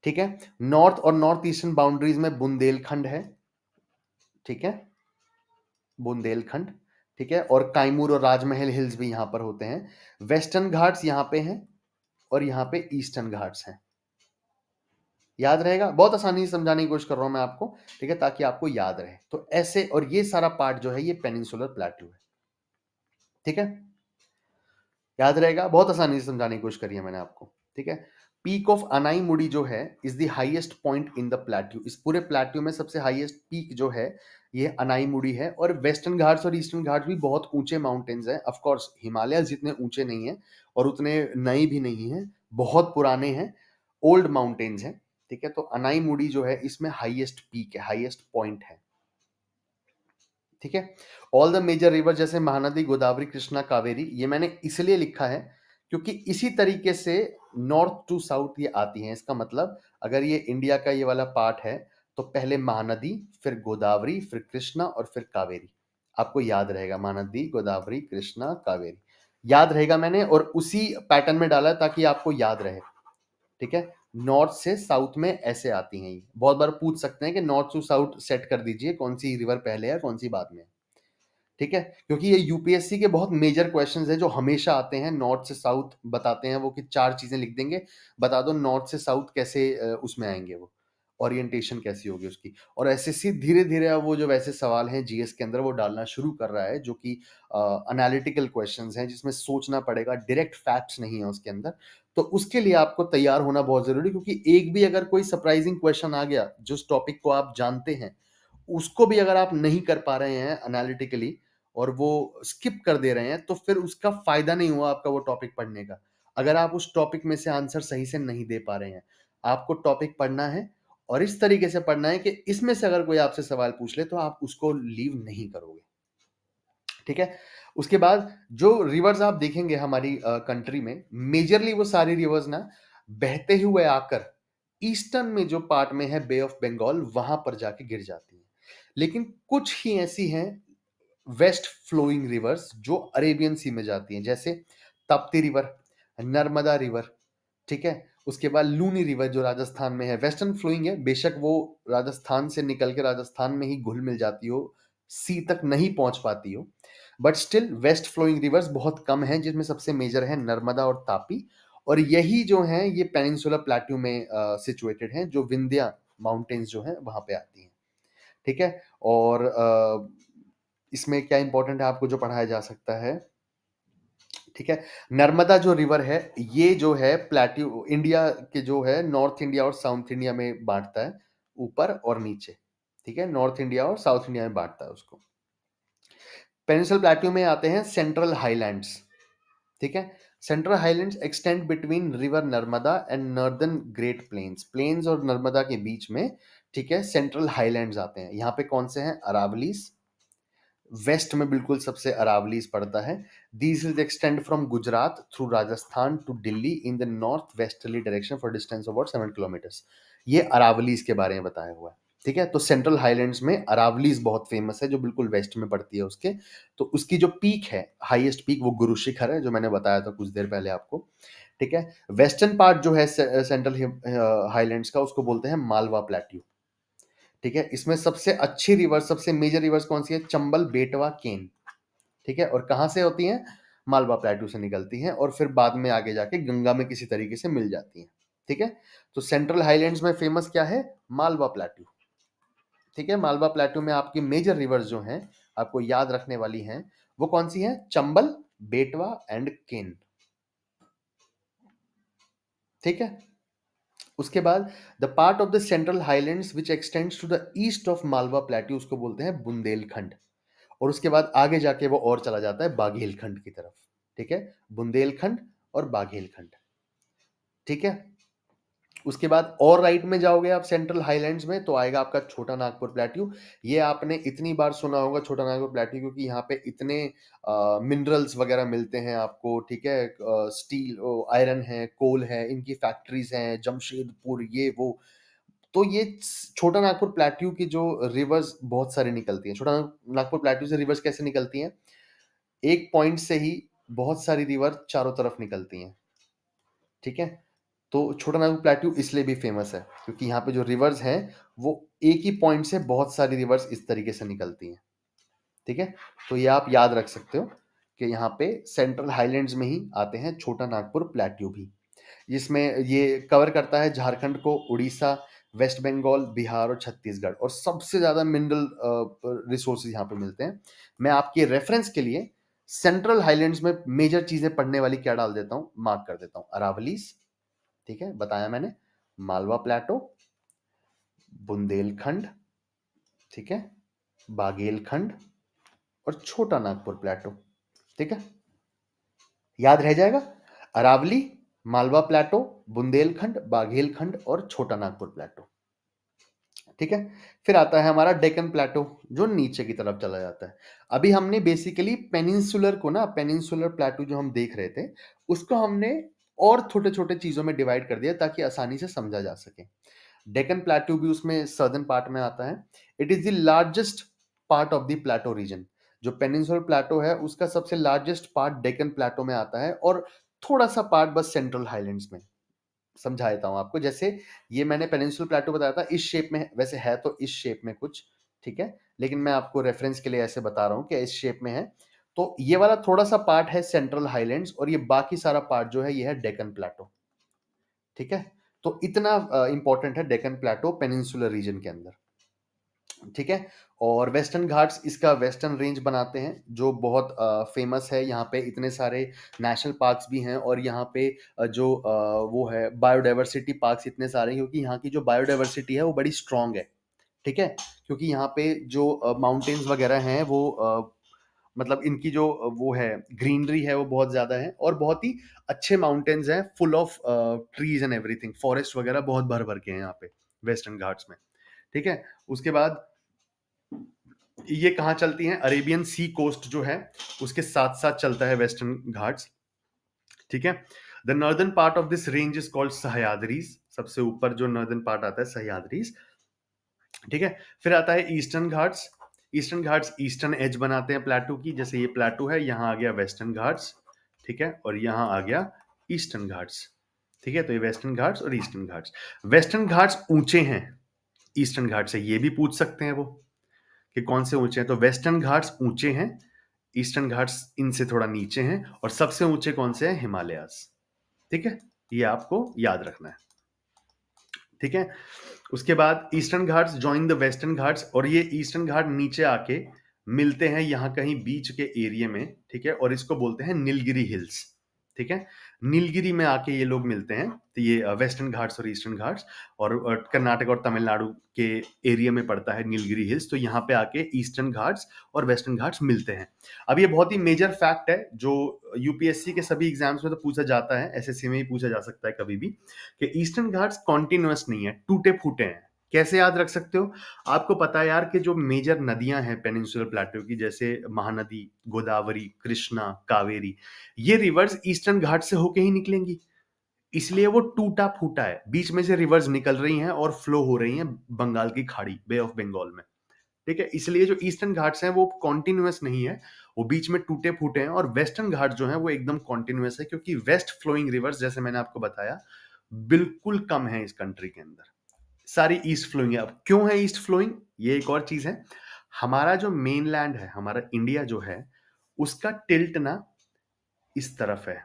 ठीक है। नॉर्थ और नॉर्थ ईस्टर्न बाउंड्रीज में बुंदेलखंड है, ठीक है, बुंदेलखंड, ठीक है। और काइमूर और राजमहल हिल्स भी यहां पर होते हैं। वेस्टर्न घाट्स यहां पे हैं और यहाँ पे ईस्टर्न घाट्स हैं। याद रहेगा, बहुत आसानी से समझाने की कोशिश कर रहा हूं मैं आपको, ठीक है, ताकि आपको याद रहे। तो ऐसे, और ये सारा पार्ट जो है ये पेनिनसुलर प्लेट्यू है, ठीक है। याद रहेगा, बहुत आसानी से समझाने की कोशिश करी है मैंने आपको, ठीक है। पीक ऑफ अनाई मुड़ी जो है is the highest point in the plateau. इस पूरे प्लेट्यू में सबसे हाईएस्ट पीक जो है ये अनाई मुड़ी है। और वेस्टर्न घाट्स और ईस्टर्न घाट्स भी बहुत ऊंचे माउंटेन्स हैं। ऑफ कोर्स हिमालय जितने ऊंचे नहीं है और उतने नए भी नहीं है, बहुत पुराने हैं, ओल्ड माउंटेन्स हैं, ठीक है। तो अनाई मुड़ी जो है इसमें हाईएस्ट पीक है, हाईएस्ट पॉइंट है, ठीक है। ऑल द मेजर रिवर जैसे महानदी, गोदावरी, कृष्णा, कावेरी, ये मैंने इसलिए लिखा है क्योंकि इसी तरीके से नॉर्थ टू साउथ ये आती हैं। इसका मतलब अगर ये इंडिया का ये वाला पार्ट है तो पहले महानदी, फिर गोदावरी, फिर कृष्णा और फिर कावेरी। आपको याद रहेगा, महानदी, गोदावरी, कृष्णा, कावेरी, याद रहेगा मैंने, और उसी पैटर्न में डाला ताकि आपको याद रहे, ठीक है। नॉर्थ से साउथ में ऐसे आती हैं। ये बहुत बार पूछ सकते हैं कि नॉर्थ टू साउथ सेट कर दीजिए, कौन सी रिवर पहले है कौन सी बाद में, ठीक है। क्योंकि ये यूपीएससी के बहुत मेजर क्वेश्चंस है जो हमेशा आते हैं। नॉर्थ से साउथ बताते हैं वो कि 4 चीजें लिख देंगे, बता दो नॉर्थ से साउथ कैसे उसमें आएंगे, वो ओरिएंटेशन कैसी होगी उसकी। और एसएससी धीरे धीरे अब वो जो वैसे सवाल हैं जीएस के अंदर वो डालना शुरू कर रहा है, जो कि एनालिटिकल क्वेश्चंस हैं जिसमें सोचना पड़ेगा, डायरेक्ट फैक्ट्स नहीं है उसके अंदर। तो उसके लिए आपको तैयार होना बहुत जरूरी, क्योंकि एक भी अगर कोई सरप्राइजिंग क्वेश्चन आ गया जिस टॉपिक को आप जानते हैं, उसको भी अगर आप नहीं कर पा रहे हैं एनालिटिकली और वो स्किप कर दे रहे हैं, तो फिर उसका फायदा नहीं हुआ आपका वो टॉपिक पढ़ने का। अगर आप उस टॉपिक में से आंसर सही से नहीं दे पा रहे हैं, आपको टॉपिक पढ़ना है और इस तरीके से पढ़ना है कि इसमें से अगर कोई आपसे सवाल पूछ ले तो आप उसको लीव नहीं करोगे, ठीक है। उसके बाद जो रिवर्स आप देखेंगे हमारी कंट्री में, मेजरली वो सारी रिवर्स ना बहते हुए आकर ईस्टर्न में जो पार्ट में है बे ऑफ बंगाल, वहां पर जाके गिर जाती हैं। लेकिन कुछ ही ऐसी हैं वेस्ट फ्लोइंग रिवर्स जो अरेबियन सी में जाती हैं, जैसे ताप्ती रिवर, नर्मदा रिवर, ठीक है। उसके बाद लूनी रिवर जो राजस्थान में है, वेस्टर्न फ्लोइंग है, बेशक वो राजस्थान से निकल के राजस्थान में ही घुल मिल जाती हो, सी तक नहीं पहुंच पाती हो, but still west flowing rivers बहुत कम हैं, जिसमें सबसे मेजर है नर्मदा और तापी। और यही जो है ये पेनिनसुलर प्लेट्यू में सिचुएटेड हैं, जो विंध्या माउंटेन्स जो हैं वहां पे आती हैं, ठीक है। और इसमें क्या इंपॉर्टेंट है आपको जो पढ़ाया जा सकता है, ठीक है। नर्मदा जो रिवर है ये जो है प्लेट्यू इंडिया के जो है नॉर्थ इंडिया और साउथ इंडिया में बांटता है, ऊपर और नीचे, ठीक है। नॉर्थ इंडिया और साउथ इंडिया में बांटता है उसको। पेनिनसुलर प्लेट्यू में आते हैं सेंट्रल हाईलैंड्स, ठीक है। Central Highlands extend between river Narmada and Northern Great Plains, plains और नर्मदा के बीच में, ठीक है, सेंट्रल हाईलैंड्स आते हैं। यहाँ पे कौन से हैं, अरावलीज, वेस्ट में बिल्कुल सबसे अरावलीज पड़ता है। These will extend from Gujarat through Rajasthan to Delhi in the north westerly direction for distance about 7 kilometres. ये अरावलीज के बारे में बताया हुआ है, ठीक है। तो सेंट्रल हाईलैंड्स में अरावलीज बहुत फेमस है जो बिल्कुल वेस्ट में पड़ती है उसके। तो उसकी जो पीक है, हाईएस्ट पीक, वो गुरु शिखर है जो मैंने बताया था कुछ देर पहले आपको, ठीक है। वेस्टर्न पार्ट जो है सेंट्रल हाईलैंड्स का, उसको बोलते हैं मालवा प्लेट्यू, ठीक है। इसमें सबसे अच्छी रिवर, सबसे मेजर रिवर्स कौन सी है, चंबल, बेटवा, केन, ठीक है। और कहां से होती हैं, मालवा प्लेट्यू से निकलती हैं और फिर बाद में आगे जाके गंगा में किसी तरीके से मिल जाती हैं। ठीक है, तो सेंट्रल हाईलैंड्स में फेमस क्या है? मालवा प्लेट्यू। ठीक है, मालवा प्लेट्यू में आपकी मेजर रिवर्स जो हैं आपको याद रखने वाली हैं, वो कौन सी हैं? चंबल, बेटवा एंड केन। ठीक है, उसके बाद the part of the Central Highlands which extends to the east of Malwa plateau उसको बोलते हैं बुंदेलखंड। और उसके बाद आगे जाके वो और चला जाता है बाघेलखंड की तरफ। ठीक है, बुंदेलखंड और बाघेलखंड। ठीक है, उसके बाद और राइट में जाओगे आप सेंट्रल हाईलैंड्स में तो आएगा आपका छोटा नागपुर प्लेट्यू। ये आपने इतनी बार सुना होगा छोटा नागपुर प्लेट्यू, क्योंकि यहाँ पे इतने मिनरल्स वगैरह मिलते हैं आपको। ठीक है, स्टील, आयरन है, कोल है, इनकी फैक्ट्रीज हैं, जमशेदपुर, ये वो। तो ये छोटा नागपुर प्लेट्यू की जो रिवर्स बहुत सारी निकलती हैं। छोटा नागपुर प्लेट्यू से रिवर्स कैसे निकलती हैं? एक पॉइंट से ही बहुत सारी रिवर चारों तरफ निकलती हैं। ठीक है, तो छोटा नागपुर प्लेट्यू इसलिए भी फेमस है क्योंकि यहाँ पे जो रिवर्स हैं वो एक ही पॉइंट से बहुत सारी रिवर्स इस तरीके से निकलती हैं। ठीक है, तो ये आप याद रख सकते हो कि यहाँ पे सेंट्रल हाईलैंड्स में ही आते हैं छोटा नागपुर प्लेट्यू भी, जिसमें ये कवर करता है झारखंड को, उड़ीसा, वेस्ट बंगाल, बिहार और छत्तीसगढ़, और सबसे ज्यादा मिनरल रिसोर्सेज यहाँ पे मिलते हैं। मैं आपके रेफरेंस के लिए सेंट्रल हाईलैंड्स में मेजर चीजें पढ़ने वाली क्या डाल देता हूँ, मार्क कर देता हूँ। अरावलीज, ठीक है, बताया मैंने, मालवा प्लेटो, बुंदेलखंड, ठीक है, बागेलखंड और छोटा नागपुर प्लेटो। ठीक है, याद रह जाएगा, अरावली, मालवा प्लेटो, बुंदेलखंड, बाघेलखंड और छोटा नागपुर प्लेटो। ठीक है, फिर आता है हमारा डेक्कन प्लेटो जो नीचे की तरफ चला जाता है। अभी हमने बेसिकली पेनिनसुलर को ना, पेनिनसुलर प्लेटो जो हम देख रहे थे उसको हमने और छोटे छोटे चीजों में डिवाइड कर दिया ताकि आसानी से समझा जा सके। डेक्कन प्लेटो भी उसमें सदर्न पार्ट में आता है। It is the largest part of the plateau region. जो पेनिनसुलर प्लेटो है उसका सबसे लार्जेस्ट पार्ट डेक्कन प्लेटो में आता है, और थोड़ा सा पार्ट बस सेंट्रल हाईलैंड्स में। समझा देता हूं आपको, जैसे ये मैंने पेनिनसुलर प्लेटो बताया था इस शेप में, वैसे है तो इस शेप में कुछ, ठीक है, लेकिन मैं आपको रेफरेंस के लिए ऐसे बता रहा हूं कि इस शेप में है। तो ये वाला थोड़ा सा पार्ट है सेंट्रल हाईलैंड्स, और ये बाकी सारा पार्ट जो है ये है डेक्कन प्लेटो। ठीक है, तो इतना इंपॉर्टेंट है डेक्कन प्लेटो पेनिनसुलर रीजन के अंदर। ठीक है, और वेस्टर्न घाट्स इसका वेस्टर्न रेंज बनाते हैं जो बहुत फेमस है। यहाँ पे इतने सारे नेशनल पार्क्स भी हैं, और यहाँ पे जो वो है बायोडाइवर्सिटी पार्क्स इतने सारे हैं, क्योंकि यहाँ की जो बायोडाइवर्सिटी है वो बड़ी स्ट्रांग है। ठीक है, क्योंकि यहाँ पे जो माउंटेन्स वगैरह हैं वो मतलब इनकी जो वो है ग्रीनरी है वो बहुत ज्यादा है, और बहुत ही अच्छे माउंटेन्स हैं, full of trees and everything, forest वगैरह बहुत भर भर के हैं यहाँ पे वेस्टर्न घाट्स में। ठीक है, उसके बाद ये कहाँ चलती हैं? अरेबियन सी कोस्ट जो है उसके साथ साथ चलता है वेस्टर्न घाट्स। ठीक है, the northern part of this range is called Sahyadris. सबसे ऊपर जो नॉर्दर्न पार्ट आता है सह्याद्रीज। ठीक है, फिर आता है Eastern Ghats. Eastern Ghats eastern edge बनाते हैं प्लेटू की, जैसे ये प्लेटू है, यहाँ आ गया वेस्टर्न घाट्स। ठीक है, और यहाँ आ गया ईस्टर्न घाट्स। ठीक है, तो ये वेस्टर्न घाट्स और ईस्टर्न घाट्स। वेस्टर्न घाट्स ऊंचे हैं ईस्टर्न घाट से, ये भी पूछ सकते हैं वो कि कौन से ऊंचे हैं। तो वेस्टर्न घाट्स ऊंचे हैं, ईस्टर्न घाट्स इनसे थोड़ा नीचे हैं, और सबसे ऊंचे कौन से हैं? हिमालयास। ठीक है, ये आपको याद रखना है। ठीक है, उसके बाद eastern Ghats join the western Ghats, और ये ईस्टर्न घाट नीचे आके मिलते हैं यहाँ कहीं बीच के एरिया में। ठीक है, और इसको बोलते हैं नीलगिरी हिल्स। ठीक है, नीलगिरी में आके ये लोग मिलते हैं, तो ये वेस्टर्न घाट्स और ईस्टर्न घाट्स, और कर्नाटक और तमिलनाडु के एरिया में पड़ता है नीलगिरी हिल्स। तो यहाँ पे आके ईस्टर्न घाट्स और वेस्टर्न घाट्स मिलते हैं। अब ये बहुत ही मेजर फैक्ट है जो यूपीएससी के सभी एग्जाम्स में तो पूछा जाता है, एसएससी में ही पूछा जा सकता है कभी भी, कि ईस्टर्न घाट्स कॉन्टिन्यूअस नहीं है, टूटे फूटे हैं। कैसे याद रख सकते हो? आपको पता है यार कि जो मेजर नदियां हैं पेनिनसुलर प्लेटो की, जैसे महानदी, गोदावरी, कृष्णा, कावेरी, ये रिवर्स ईस्टर्न घाट से होके ही निकलेंगी, इसलिए वो टूटा फूटा है। बीच में से रिवर्स निकल रही हैं और फ्लो हो रही हैं बंगाल की खाड़ी, बे ऑफ बंगाल में। ठीक है, इसलिए जो ईस्टर्न घाट्स हैं वो कॉन्टिन्यूअस नहीं है, वो बीच में टूटे फूटे हैं। और वेस्टर्न घाट जो है वो एकदम कॉन्टिन्यूअस है, क्योंकि वेस्ट फ्लोइंग रिवर्स, जैसे मैंने आपको बताया, बिल्कुल कम है इस कंट्री के अंदर, सारी ईस्ट फ्लोइंग है। अब क्यों है ईस्ट फ्लोइंग, ये एक और चीज है। हमारा जो मेन लैंड है, हमारा इंडिया जो है, उसका टिल्ट ना इस तरफ है।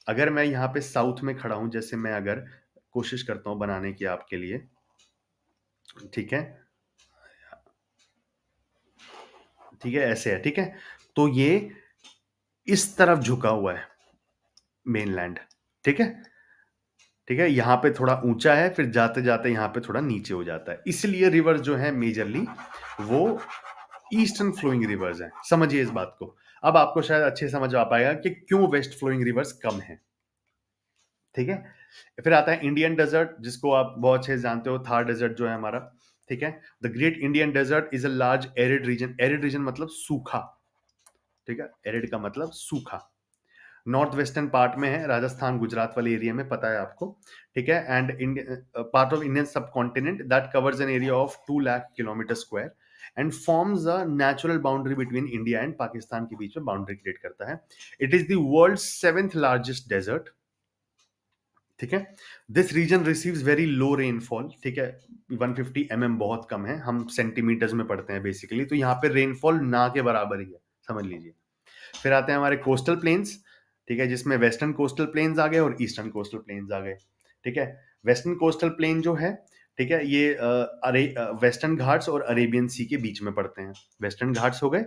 अगर मैं यहाँ पे साउथ में खड़ा हूं, जैसे मैं अगर कोशिश करता हूं बनाने की आपके लिए, ठीक है, ठीक है, ऐसे है, ठीक है, तो ये इस तरफ झुका हुआ है मेनलैंड, ठीक है, ठीक है, यहाँ पे थोड़ा ऊंचा है, फिर जाते जाते यहाँ पे थोड़ा नीचे हो जाता है, इसलिए रिवर्स जो है मेजरली वो ईस्टर्न फ्लोइंग रिवर्स हैं। समझिए इस बात को। अब आपको शायद अच्छे समझ आ पाएगा कि क्यों वेस्ट फ्लोइंग रिवर्स कम है, ठीक है। फिर आता है इंडियन डेजर्ट, जिसको आप बहुत अच्छे से जानते हो, थार डेजर्ट जो है हमारा, ठीक है। The Great Indian Desert is a large arid region. Arid region मतलब सूखा, ठीक है, एरिड का मतलब सूखा। नॉर्थ वेस्टर्न पार्ट में है, राजस्थान गुजरात वाले एरिया में, पता है आपको, ठीक है। And part of Indian subcontinent that covers an area of 2 lakh kilometre square and forms a natural boundary between India and Pakistan के बीच में बाउंड्री क्रिएट करता है। It is the world 7th largest desert, ठीक है। This region receives very low rainfall, ठीक है, 150 बहुत कम है, हम सेंटीमीटर्स में पढ़ते हैं बेसिकली, तो यहाँ पे रेनफॉल ना के बराबर ही है, समझ लीजिए। फिर आते हैं हमारे कोस्टल प्लेन्स, ठीक है, जिसमें वेस्टर्न कोस्टल प्लेन्स आ गए और ईस्टर्न कोस्टल प्लेन्स आ गए, ठीक है। वेस्टर्न कोस्टल प्लेन जो है, ठीक है, ये वेस्टर्न घाट्स और अरेबियन सी के बीच में पड़ते हैं। वेस्टर्न घाट्स हो गए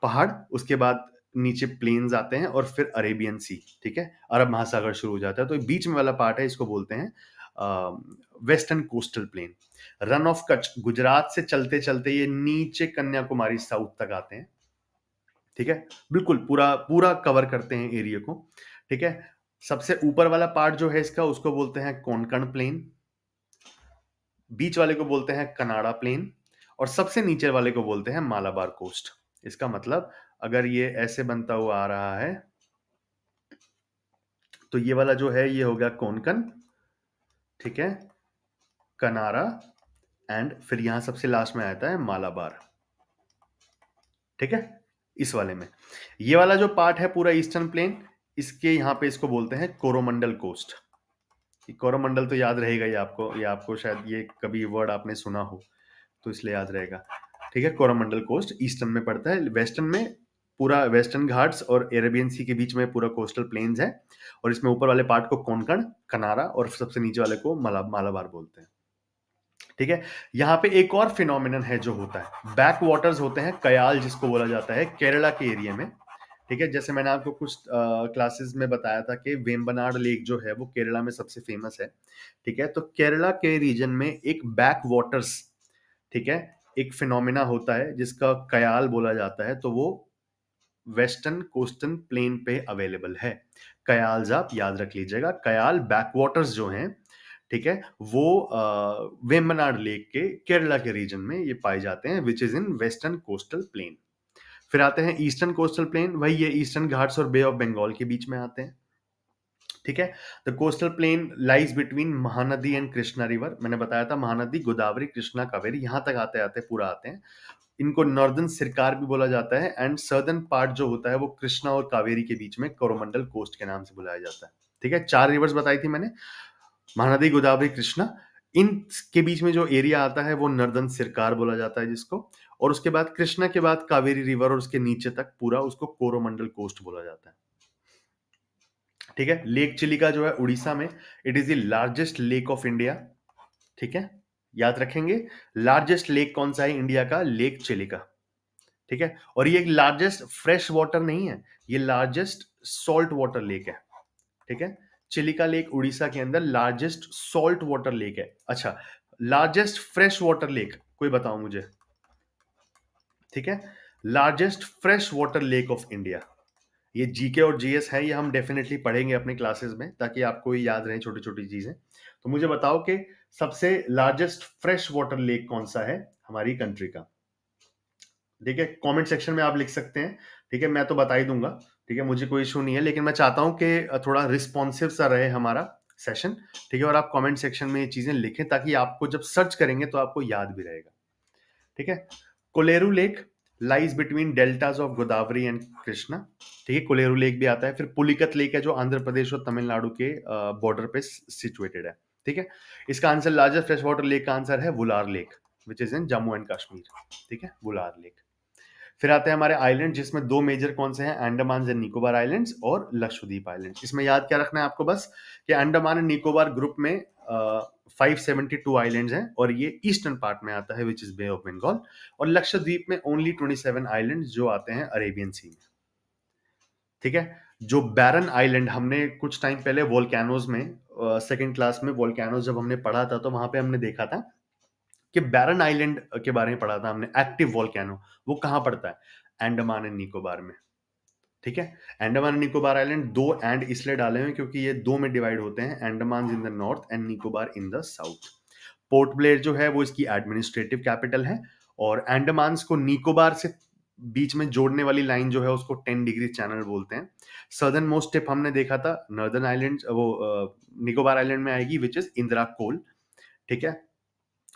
पहाड़, उसके बाद नीचे प्लेन्स आते हैं और फिर अरेबियन सी, ठीक है, अरब महासागर शुरू हो जाता है, तो बीच में वाला पार्ट है, इसको बोलते हैं western coastal plain. Run of Kutch, Gujarat से चलते चलते ये नीचे कन्याकुमारी साउथ तक आते हैं, ठीक है, बिल्कुल पूरा पूरा कवर करते हैं एरिया को, ठीक है। सबसे ऊपर वाला पार्ट जो है इसका, उसको बोलते हैं कोंकण प्लेन, बीच वाले को बोलते हैं कनाडा प्लेन, और सबसे नीचे वाले को बोलते हैं मालाबार कोस्ट। इसका मतलब अगर ये ऐसे बनता हुआ आ रहा है, तो ये वाला जो है ये हो गया कोंकण, ठीक है, कनारा, एंड फिर यहां सबसे लास्ट में आता है मालाबार, ठीक है, इस वाले में। ये वाला जो पार्ट है पूरा ईस्टर्न प्लेन, इसके यहां पे इसको बोलते हैं कोरोमंडल कोस्ट। कोरोमंडल तो याद रहेगा ये आपको, ये आपको शायद ये कभी वर्ड आपने सुना हो, तो इसलिए याद रहेगा, ठीक है। कोरोमंडल कोस्ट ईस्टर्न में पड़ता है, वेस्टर्न में पूरा वेस्टर्न घाट्स और अरेबियन सी के बीच में पूरा कोस्टल प्लेन्स है, और इसमें ऊपर वाले पार्ट को कोंकण, कनारा, और सबसे नीचे वाले को मालाबार बोलते हैं, ठीक है। यहाँ पे एक और फिनोमिनन है जो होता है, बैक वाटर्स होते हैं, कयाल जिसको बोला जाता है, केरला के एरिया में, ठीक है। जैसे मैंने आपको कुछ क्लासेस में बताया था कि वेम्बनाड लेक जो है वो केरला में सबसे फेमस है, ठीक है। तो केरला के रीजन में एक बैक वाटर्स, ठीक है, एक फिनोमिना होता है जिसका कयाल बोला जाता है, तो वो वेस्टर्न कोस्टल प्लेन पे अवेलेबल है। कयाल्स आप याद रख लीजिएगा, कयाल बैकवाटर्स जो हैं, ठीक है, वो वेम्बनाड लेक के केरला के रीजन में ये पाए जाते हैं, which is in western coastal plain. फिर आते हैं ईस्टर्न कोस्टल प्लेन, वही ये ईस्टर्न घाट्स और बे ऑफ बंगाल के बीच में आते हैं, ठीक है। The coastal plain lies between Mahanadi and Krishna river, मैंने बताया था महानदी, गोदावरी, कृष्णा, कावेरी, यहां तक आते आते पूरा आते हैं। इनको नॉर्दर्न सिरकार भी बोला जाता है, एंड सर्दर्न पार्ट जो होता है वो कृष्णा और कावेरी के बीच में कोरोमंडल कोस्ट के नाम से बुलाया जाता है, ठीक है। 4 रिवर्स बताई थी मैंने, महानदी, गोदावरी, कृष्णा, इन के बीच में जो एरिया आता है वो नॉर्दर्न सिरकार बोला जाता है जिसको, और उसके बाद कृष्णा के बाद कावेरी रिवर और उसके नीचे तक पूरा उसको कोरोमंडल कोस्ट बोला जाता है, ठीक है। लेक चिलिका जो है उड़ीसा में, it is the largest lake of India, ठीक है, याद रखेंगे। लार्जेस्ट लेक कौन सा है इंडिया का? लेक चिलिका, ठीक है। और ये लार्जेस्ट फ्रेश वाटर नहीं है, ये लार्जेस्ट सॉल्ट वाटर लेक है, ठीक है। चिलिका लेक उड़ीसा के अंदर लार्जेस्ट सॉल्ट वाटर लेक है। अच्छा, लार्जेस्ट फ्रेश वाटर लेक कोई बताओ मुझे, ठीक है। Largest fresh water lake of India, ये जीके और जीएस है, ये हम डेफिनेटली पढ़ेंगे अपने क्लासेस में ताकि आपको ये याद रहे छोटी छोटी चीजें। तो मुझे बताओ कि सबसे लार्जेस्ट फ्रेश वाटर लेक कौन सा है हमारी कंट्री का, ठीक है। कमेंट सेक्शन में आप लिख सकते हैं, ठीक है, मैं तो बता ही दूंगा, ठीक है, मुझे कोई इशू नहीं है, लेकिन मैं चाहता हूं कि थोड़ा रिस्पॉन्सिव सा रहे हमारा सेशन, ठीक है, और आप कमेंट सेक्शन में ये चीजें लिखें ताकि आपको जब सर्च करेंगे तो आपको याद भी रहेगा, ठीक है। Kolleru lake lies between deltas of Godavari and Krishna, ठीक है, कोलेरू लेक भी आता है। फिर पुलिकत लेक है जो आंध्र प्रदेश और तमिलनाडु के बॉर्डर पे सिचुएटेड है, ठीक है। इसका answer, largest fresh water lake का आंसर है Wular lake, which is in Jammu and Kashmir, ठीक है, वुलार लेक। फिर आते हैं हमारे आइलैंड, जिसमें दो मेजर कौन से हैं, अंडमान एंड निकोबार आइलैंड्स और लक्षद्वीप आइलैंड्स। इसमें याद क्या रखना है आपको बस, कि अंडमान एंड निकोबार ग्रुप में 572 आइलैंड्स हैं और ये ईस्टर्न पार्ट में आता है which is Bay of Bengal, और लक्षद्वीप में ओनली 27 आइलैंड्स जो आते हैं अरेबियन सी में। ठीक है, जो बैरन आइलैंड हमने कुछ टाइम पहले वोल्केनोज में सेकंड क्लास में वोल्केनोज जब हमने पढ़ा था तो वहां पे हमने देखा था कि बैरन आइलैंड के बारे में पढ़ा था हमने, एक्टिव वोल्केनो, वो कहां पड़ता है, अंडमान एंड निकोबार में। ठीक है, अंडमान एंड निकोबार आइलैंड दो एंड इसलिए डाले हुए हैं क्योंकि ये दो में डिवाइड होते हैं, अंडमान इन the north and Nicobar in the south. Port Blair जो है वो इसकी एडमिनिस्ट्रेटिव कैपिटल है, और अंडमान को निकोबार से बीच में जोड़ने वाली लाइन जो है उसको 10 डिग्री चैनल बोलते हैं। सदर्न मोस्ट टिप हमने देखा था नॉर्दर्न आइलैंड, वो निकोबार आइलैंड में आएगी विच इज इंदिरा कोल। ठीक है,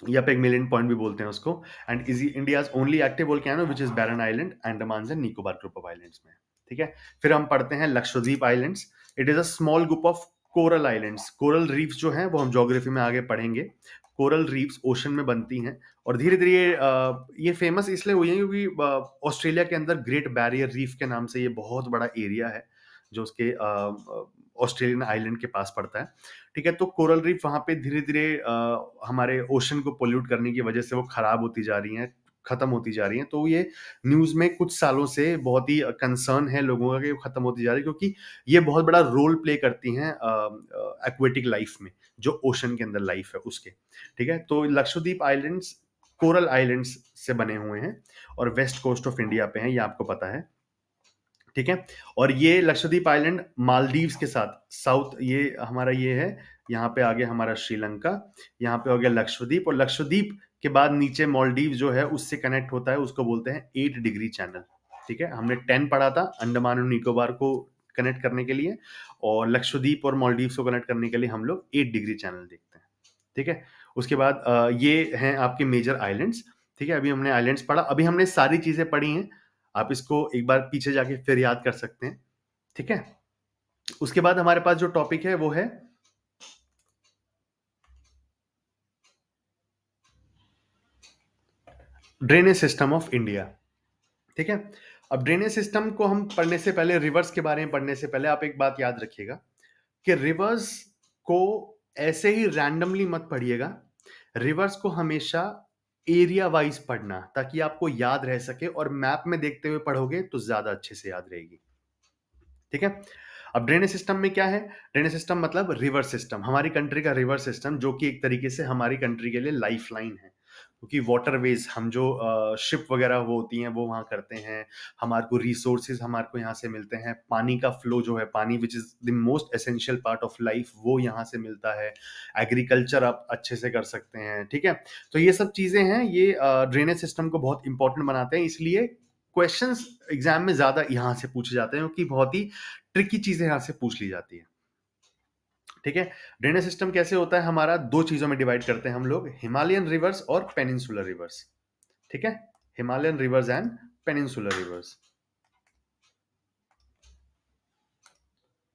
या पेगमेलियन पॉइंट भी बोलते हैं उसको, and is India's only active volcano which is Barren Island, Andaman and Nicobar group of islands में। ठीक है, फिर हम पढ़ते हैं Lakshadweep islands. It is a small group of coral islands. Coral reefs जो हैं वो हम ज्योग्राफी में आगे पढ़ेंगे। कोरल रीफ्स ओशन में बनती हैं और धीरे धीरे ये फेमस इसलिए हुई है क्योंकि ऑस्ट्रेलिया के अंदर ग्रेट बैरियर रीफ के नाम से ये बहुत बड़ा एरिया है जो उसके ऑस्ट्रेलियन आइलैंड के पास पड़ता है। ठीक है, तो कोरल रीफ वहां पे धीरे धीरे हमारे ओशन को पोल्यूट करने की वजह से वो खराब होती जा रही हैं, खत्म होती जा रही हैं। तो ये न्यूज में कुछ सालों से बहुत ही कंसर्न है लोगों का कि वो खत्म होती जा रही है, क्योंकि ये बहुत बड़ा रोल प्ले करती हैं एक्वेटिक लाइफ में, जो ओशन के अंदर लाइफ है उसके। ठीक है, तो लक्षद्वीप आइलैंड्स कोरल आइलैंड्स से बने हुए हैं और वेस्ट कोस्ट ऑफ इंडिया पे हैं, ये आपको पता है। ठीक है, और ये लक्षद्वीप आइलैंड मालदीव्स के साथ साउथ, ये हमारा ये है, यहाँ पे आगे हमारा श्रीलंका, यहाँ पे हो गया लक्षद्वीप, और लक्षद्वीप के बाद नीचे मालदीव जो है उससे कनेक्ट होता है, उसको बोलते हैं 8 डिग्री चैनल। ठीक है, हमने 10 पढ़ा था अंडमान और निकोबार को कनेक्ट करने के लिए, और लक्षद्वीप और मालदीव को कनेक्ट करने के लिए हम लोग 8 डिग्री चैनल देखते हैं। ठीक है, उसके बाद ये हैं आपके मेजर आइलैंड्स। ठीक है, अभी हमने आइलैंड्स पढ़ा, अभी हमने सारी चीजें पढ़ी हैं, आप इसको एक बार पीछे जाके फिर याद कर सकते हैं। ठीक है, उसके बाद हमारे पास जो टॉपिक है वो है ड्रेनेज सिस्टम ऑफ इंडिया। ठीक है, अब ड्रेनेज सिस्टम को हम पढ़ने से पहले, रिवर्स के बारे में पढ़ने से पहले आप एक बात याद रखिएगा कि रिवर्स को ऐसे ही रैंडमली मत पढ़िएगा, रिवर्स को हमेशा एरिया वाइज पढ़ना, ताकि आपको याद रह सके, और मैप में देखते हुए पढ़ोगे तो ज्यादा अच्छे से याद रहेगी। ठीक है, अब ड्रेनेज सिस्टम में क्या है, ड्रेनेज सिस्टम मतलब रिवर सिस्टम, हमारी कंट्री का रिवर सिस्टम, जो कि एक तरीके से हमारी कंट्री के लिए लाइफ लाइन है, क्योंकि वाटरवेज हम जो शिप वगैरह वो होती हैं वो वहाँ करते हैं, हमारे को रिसोर्सेज हमारे को यहाँ से मिलते हैं, पानी का फ्लो जो है, पानी which is the most essential part of life, वो यहाँ से मिलता है, एग्रीकल्चर आप अच्छे से कर सकते हैं। ठीक है, तो ये सब चीजें हैं, ये ड्रेनेज सिस्टम को बहुत इंपॉर्टेंट बनाते हैं, इसलिए क्वेश्चंस एग्जाम में ज्यादा यहाँ से पूछे जाते हैं, क्योंकि बहुत ही ट्रिकी चीजें यहाँ से पूछ ली जाती है। ठीक है, ड्रेनेज सिस्टम कैसे होता है हमारा, दो चीजों में डिवाइड करते हैं हम लोग, हिमालयन रिवर्स और पेनिनसुलर रिवर्स। ठीक है, Himalayan reverse and peninsular reverse.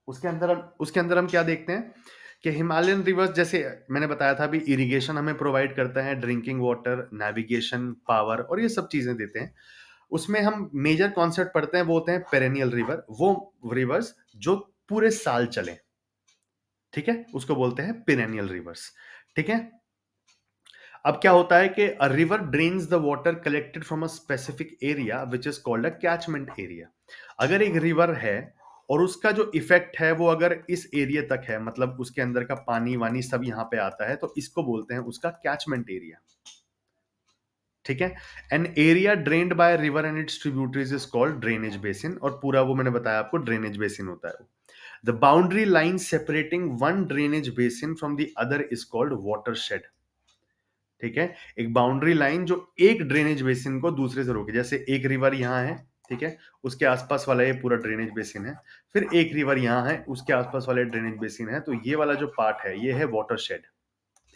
उसके अंदर हम क्या देखते हैं कि हिमालयन रिवर्स, जैसे मैंने बताया था अभी, इरिगेशन हमें प्रोवाइड करता है, ड्रिंकिंग वाटर, नेविगेशन, पावर, और ये सब चीजें देते हैं। उसमें हम मेजर कॉन्सेप्ट पढ़ते हैं, वो होते हैं पेरेनियल रिवर, वो रिवर्स जो पूरे साल चले। ठीक है, उसको बोलते हैं पेरेनियल रिवर्स। ठीक है, अब क्या होता है कि a river drains the water collected from a specific area which is called a catchment area. अगर एक रिवर है और उसका जो इफेक्ट है वो अगर इस एरिया तक है, मतलब उसके अंदर का पानी वानी सब यहाँ पे आता है, तो इसको बोलते हैं उसका कैचमेंट एरिया। ठीक है, an area drained by river and it's tributaries is called drainage basin, और पूरा वो मैंने बताया आपको ड्रेनेज बेसिन होता है। The boundary line separating one drainage basin from the other is called watershed. ठीक है, एक बाउंड्री लाइन जो एक ड्रेनेज बेसिन को दूसरे से रोके, जैसे एक रिवर यहाँ है, ठीक है, उसके आसपास वाला ये पूरा ड्रेनेज बेसिन है, फिर एक रिवर यहाँ है, उसके आसपास वाले ड्रेनेज बेसिन है, तो ये वाला जो पार्ट है ये है वाटरशेड।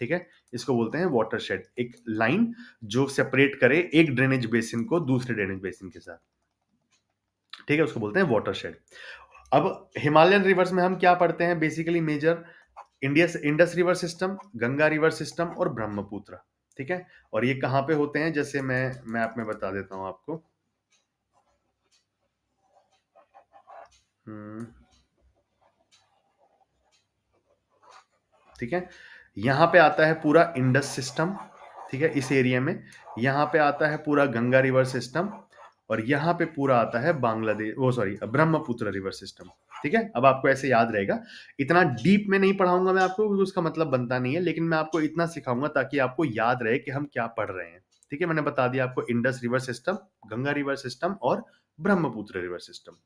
ठीक है, इसको बोलते हैं वाटरशेड, एक लाइन जो सेपरेट करे एक ड्रेनेज बेसिन को दूसरे ड्रेनेज बेसिन के साथ। ठीक है, उसको बोलते हैं वाटरशेड। अब हिमालयन रिवर्स में हम क्या पढ़ते हैं, basically major India Indus river system, Ganga river system और ब्रह्मपुत्र। ठीक है, और ये कहाँ पे होते हैं, जैसे मैं मैप में बता देता हूँ आपको। हम्म, ठीक है। यहाँ पे आता है पूरा इंडस सिस्टम, ठीक है, इस एरिया में। यहाँ पे आता है पूरा गंगा रिवर सिस्टम, और यहाँ पे पूरा आता है बांग्लादेश, वो सॉरी, ब्रह्मपुत्र रिवर सिस्टम। ठीक है, अब आपको ऐसे याद रहेगा। इतना डीप में नहीं पढ़ाऊंगा मैं आपको, क्योंकि उसका मतलब बनता नहीं है, लेकिन मैं आपको इतना सिखाऊंगा ताकि आपको याद रहे कि हम क्या पढ़ रहे हैं। ठीक है, मैंने बता दिया आपको Indus river system, Ganga river system और ब्रह्मपुत्र रिवर सिस्टम।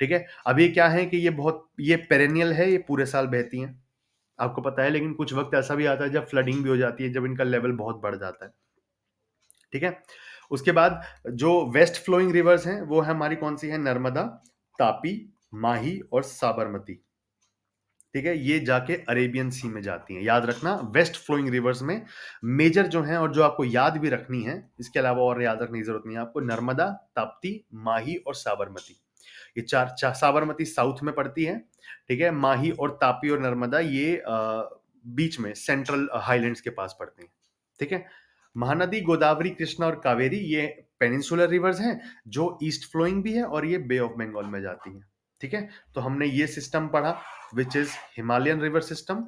ठीक है, अब ये क्या है कि ये पेरेनियल है, ये पूरे साल बहती हैं, आपको पता है। लेकिन कुछ वक्त ऐसा भी आता है जब फ्लडिंग भी हो जाती है, जब इनका लेवल बहुत बढ़ जाता है। ठीक है, उसके बाद जो वेस्ट फ्लोइंग रिवर्स हैं वो है हमारी कौन सी है, नर्मदा, तापी, माही और साबरमती। ठीक है, ये जाके अरेबियन सी में जाती हैं, याद रखना। वेस्ट फ्लोइंग रिवर्स में मेजर जो हैं, और जो आपको याद भी रखनी है, इसके अलावा और याद रखने की जरूरत नहीं है आपको, नर्मदा, ताप्ती, माही और साबरमती। ये साबरमती साउथ में पड़ती है। ठीक है, माही और तापी और नर्मदा ये बीच में सेंट्रल हाईलैंड्स के पास पड़ती हैं। ठीक है, महानदी, गोदावरी, कृष्णा और कावेरी ये पेनिनसुलर रिवर्स हैं, जो ईस्ट फ्लोइंग भी है और ये बे ऑफ बंगाल में जाती हैं। ठीक है, तो हमने ये सिस्टम पढ़ा, which is Himalayan river system.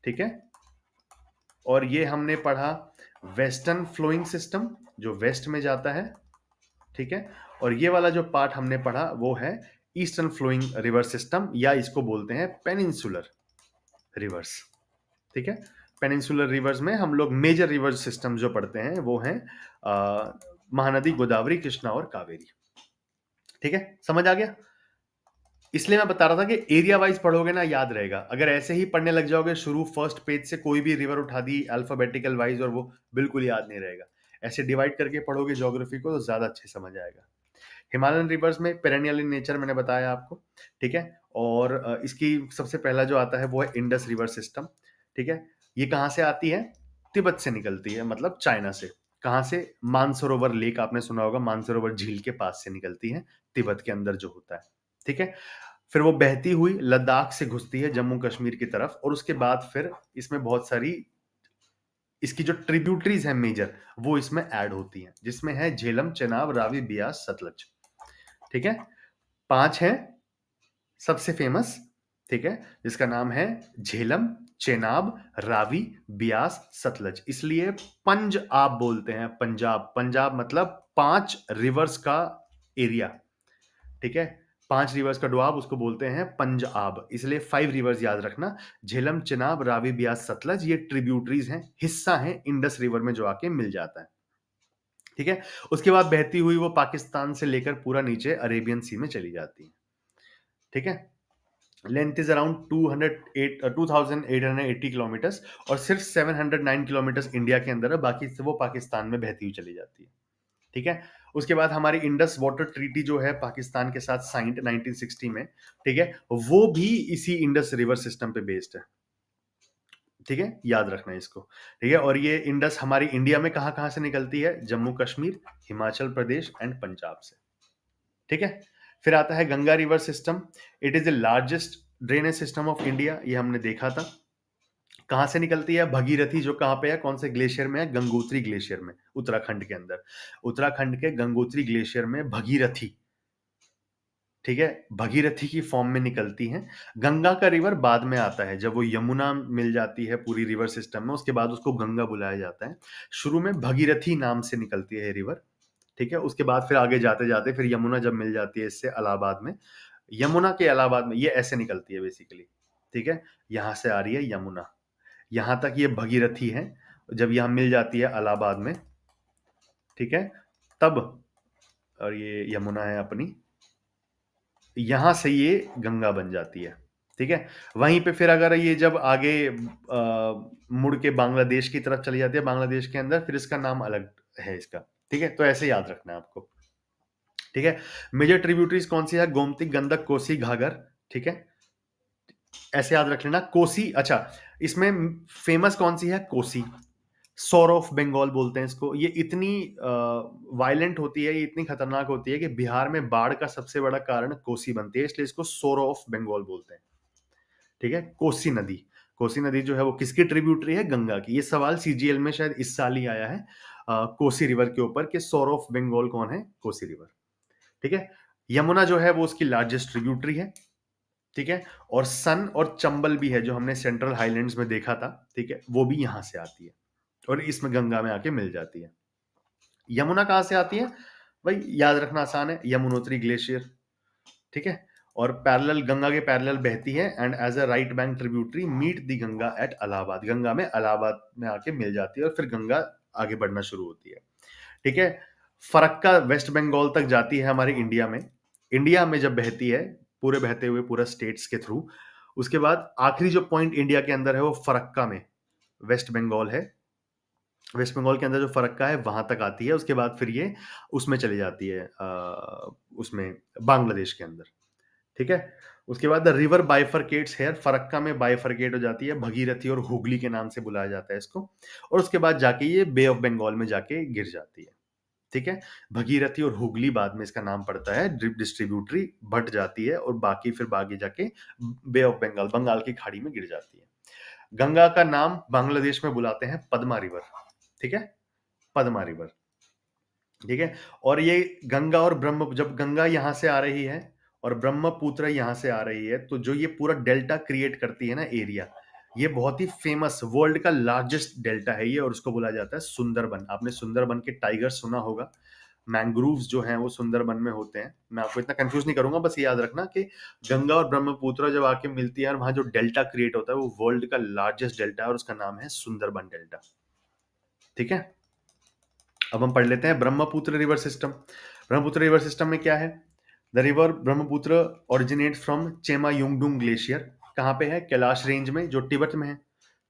ठीक है, और ये हमने पढ़ा वेस्टर्न फ्लोइंग सिस्टम, जो वेस्ट में जाता है। ठीक है, और ये वाला जो पार्ट हमने पढ़ा वो है ईस्टर्न फ्लोइंग रिवर सिस्टम, या इसको बोलते हैं पेनिनसुलर रिवर्स। ठीक है, पेनिनसुलर रिवर्स में हम लोग मेजर रिवर सिस्टम जो पढ़ते हैं वो हैं महानदी, गोदावरी, कृष्णा और कावेरी। ठीक है, समझ आ गया। इसलिए मैं बता रहा था कि एरिया वाइज पढ़ोगे ना, याद रहेगा। अगर ऐसे ही पढ़ने लग जाओगे शुरू फर्स्ट पेज से, कोई भी रिवर उठा दी अल्फाबेटिकल वाइज, और वो बिल्कुल याद नहीं रहेगा। ऐसे डिवाइड करके पढ़ोगे ज्योग्राफी को तो ज्यादा अच्छे समझ आएगा। हिमालयन रिवर्स में पेरेनियल इन नेचर मैंने बताया आपको। ठीक है, और इसकी सबसे पहला जो आता है वो है इंडस रिवर सिस्टम। ठीक है, ये कहाँ से आती है, तिब्बत से निकलती है, मतलब चाइना से। कहाँ से, मानसरोवर लेक आपने सुना होगा, मानसरोवर झील के पास से निकलती है, तिब्बत के अंदर जो होता है। ठीक है, फिर वो बहती हुई लद्दाख से घुसती है जम्मू कश्मीर की तरफ, और उसके बाद फिर इसमें बहुत सारी इसकी जो ट्रिब्यूटरीज हैं मेजर, वो इसमें ऐड होती हैं, जिसमें है झेलम, चेनाब, रावी, बियास, सतलज। ठीक है, 5 हैं सबसे फेमस। ठीक है, जिसका नाम है झेलम, चेनाब, रावी, बियास, सतलज। इसलिए पंज आप बोलते हैं, पंजाब। पंजाब मतलब 5 रिवर्स का एरिया। ठीक है, 5 रिवर्स का डुआब, उसको बोलते हैं पंजाब। इसलिए 5 रिवर्स याद रखना, झेलम, चिनाब, रावी, बियास, सतलज। ये ट्रिब्यूटरीज हैं, हिस्सा है इंडस रिवर में जो आके मिल जाता है। ठीक है, उसके बाद बहती हुई वो पाकिस्तान से लेकर पूरा नीचे अरेबियन सी में चली जाती है। ठीक है, लेंथ इज अराउंड 2880 किलोमीटर्स, और सिर्फ 709 किलोमीटर्स इंडिया के अंदर है, बाकी से वो पाकिस्तान में बहती हुई चली जाती है। ठीक है, उसके बाद हमारी इंडस वाटर ट्रीटी जो है पाकिस्तान के साथ साइंड 1960 में। ठीक है, वो भी इसी इंडस रिवर सिस्टम पे बेस्ड है। ठीक है, याद रखना है इसको। ठीक है, और ये इंडस हमारी इंडिया में कहां कहां से निकलती है, जम्मू कश्मीर, हिमाचल प्रदेश एंड पंजाब से। ठीक है, फिर आता है Ganga river system. It is the largest drainage system of India, ये हमने देखा था। कहां से निकलती है, भगीरथी, जो कहां पे है, कौन से ग्लेशियर में है, गंगोत्री ग्लेशियर में, उत्तराखंड के अंदर। उत्तराखंड के गंगोत्री ग्लेशियर में भगीरथी। ठीक है, भगीरथी की फॉर्म में निकलती हैं। गंगा का रिवर बाद में आता है, जब वो यमुना मिल जाती है पूरी रिवर सिस्टम में, उसके बाद उसको गंगा बुलाया जाता है। शुरू में भगीरथी नाम से निकलती है रिवर। ठीक है, उसके बाद फिर आगे जाते जाते फिर यमुना जब मिल जाती है इससे इलाहाबाद में, यमुना के इलाहाबाद में ये ऐसे निकलती है बेसिकली। ठीक है, यहां से आ रही है यमुना, यहां तक ये भगीरथी है। जब यहां मिल जाती है इलाहाबाद में, ठीक है, तब, और ये यमुना है अपनी, यहां से ये गंगा बन जाती है। ठीक है, वहीं पे फिर अगर ये जब आगे मुड़ के बांग्लादेश की तरफ चली जाती है, बांग्लादेश के अंदर फिर इसका नाम अलग है इसका। ठीक है, तो ऐसे याद रखना है आपको। ठीक है, मेजर ट्रिब्यूटरीज कौन सी है, गोमती, गंडक, कोसी, घाघर। ठीक है, ऐसे याद रख लेना। कोसी, अच्छा, इसमें फेमस कौन सी है, कोसी। सौर ऑफ बंगाल बोलते हैं इसको। ये इतनी वायलेंट होती है, ये इतनी खतरनाक होती है कि बिहार में बाढ़ का सबसे बड़ा कारण कोसी बनती है, इसलिए इसको सौर ऑफ बंगाल बोलते हैं। ठीक है, कोसी नदी। कोसी नदी जो है वो किसकी ट्रिब्यूटरी है, गंगा की। ये सवाल सीजीएल में शायद इस साल ही आया है कोसी रिवर के ऊपर, कि सौर ऑफ बंगाल कौन है, कोसी रिवर। ठीक है, यमुना जो है वो उसकी लार्जेस्ट ट्रिब्यूटरी है, ठीक है। और सन और चंबल भी है जो हमने सेंट्रल हाईलैंड्स में देखा था, ठीक है, वो भी यहां से आती है और इसमें गंगा में आके मिल जाती है। यमुना कहां से आती है भाई, याद रखना आसान है, यमुनोत्री ग्लेशियर, ठीक है। और पैरेलल, गंगा के पैरेलल बहती है and as a right bank tributary meet the Ganga at Allahabad, Ganga में इलाहाबाद में आके मिल जाती है और फिर गंगा आगे बढ़ना शुरू होती है, ठीक है। फरक्का वेस्ट बंगाल तक जाती है हमारे इंडिया में, इंडिया में जब बहती है पूरे बहते हुए पूरा स्टेट्स के थ्रू, उसके बाद आखिरी जो पॉइंट इंडिया के अंदर है वो फरक्का में वेस्ट बंगाल है, वेस्ट बंगाल के अंदर जो फरक्का है वहां तक आती है, उसके बाद फिर ये उसमें चली जाती है उसमें बांग्लादेश के अंदर, ठीक है। उसके बाद द रिवर बाइफरकेट्स हेयर, फरक्का में बाइफरकेट हो जाती है, भगीरथी और हुगली के नाम से बुलाया जाता है इसको, और उसके बाद जाके ये बे ऑफ बंगाल में जाके गिर जाती है, ठीक है। भगीरथी और हुगली बाद में इसका नाम पड़ता है, डिस्ट्रीब्यूटरी बट जाती है और बाकी फिर बागी जाके बे ऑफ बंगाल, बंगाल की खाड़ी में गिर जाती है। गंगा का नाम बांग्लादेश में बुलाते हैं पद्मा रिवर, ठीक है, पद्मा रिवर, ठीक है। और ये गंगा और ब्रह्म, जब गंगा यहां से आ रही है और ब्रह्मपुत्र यहां से आ रही है, तो जो ये पूरा डेल्टा क्रिएट करती है ना एरिया, ये बहुत ही फेमस, वर्ल्ड का लार्जेस्ट डेल्टा है ये, और उसको बोला जाता है सुंदरबन। आपने सुंदरबन के टाइगर सुना होगा, मैंग्रोव्स जो हैं वो सुंदरबन में होते हैं। मैं आपको इतना कंफ्यूज नहीं करूंगा, बस ये याद रखना कि गंगा और ब्रह्मपुत्र जब आके मिलती है और वहां जो डेल्टा क्रिएट होता है वो वर्ल्ड का लार्जेस्ट डेल्टा है और उसका नाम है सुंदरबन डेल्टा, ठीक है। अब हम पढ़ लेते हैं Brahmaputra river system. Brahmaputra river system में क्या है, the river Brahmaputra originate from Chema Yungdung glacier, कहाँ पे है, कैलाश रेंज में जो तिब्बत में है,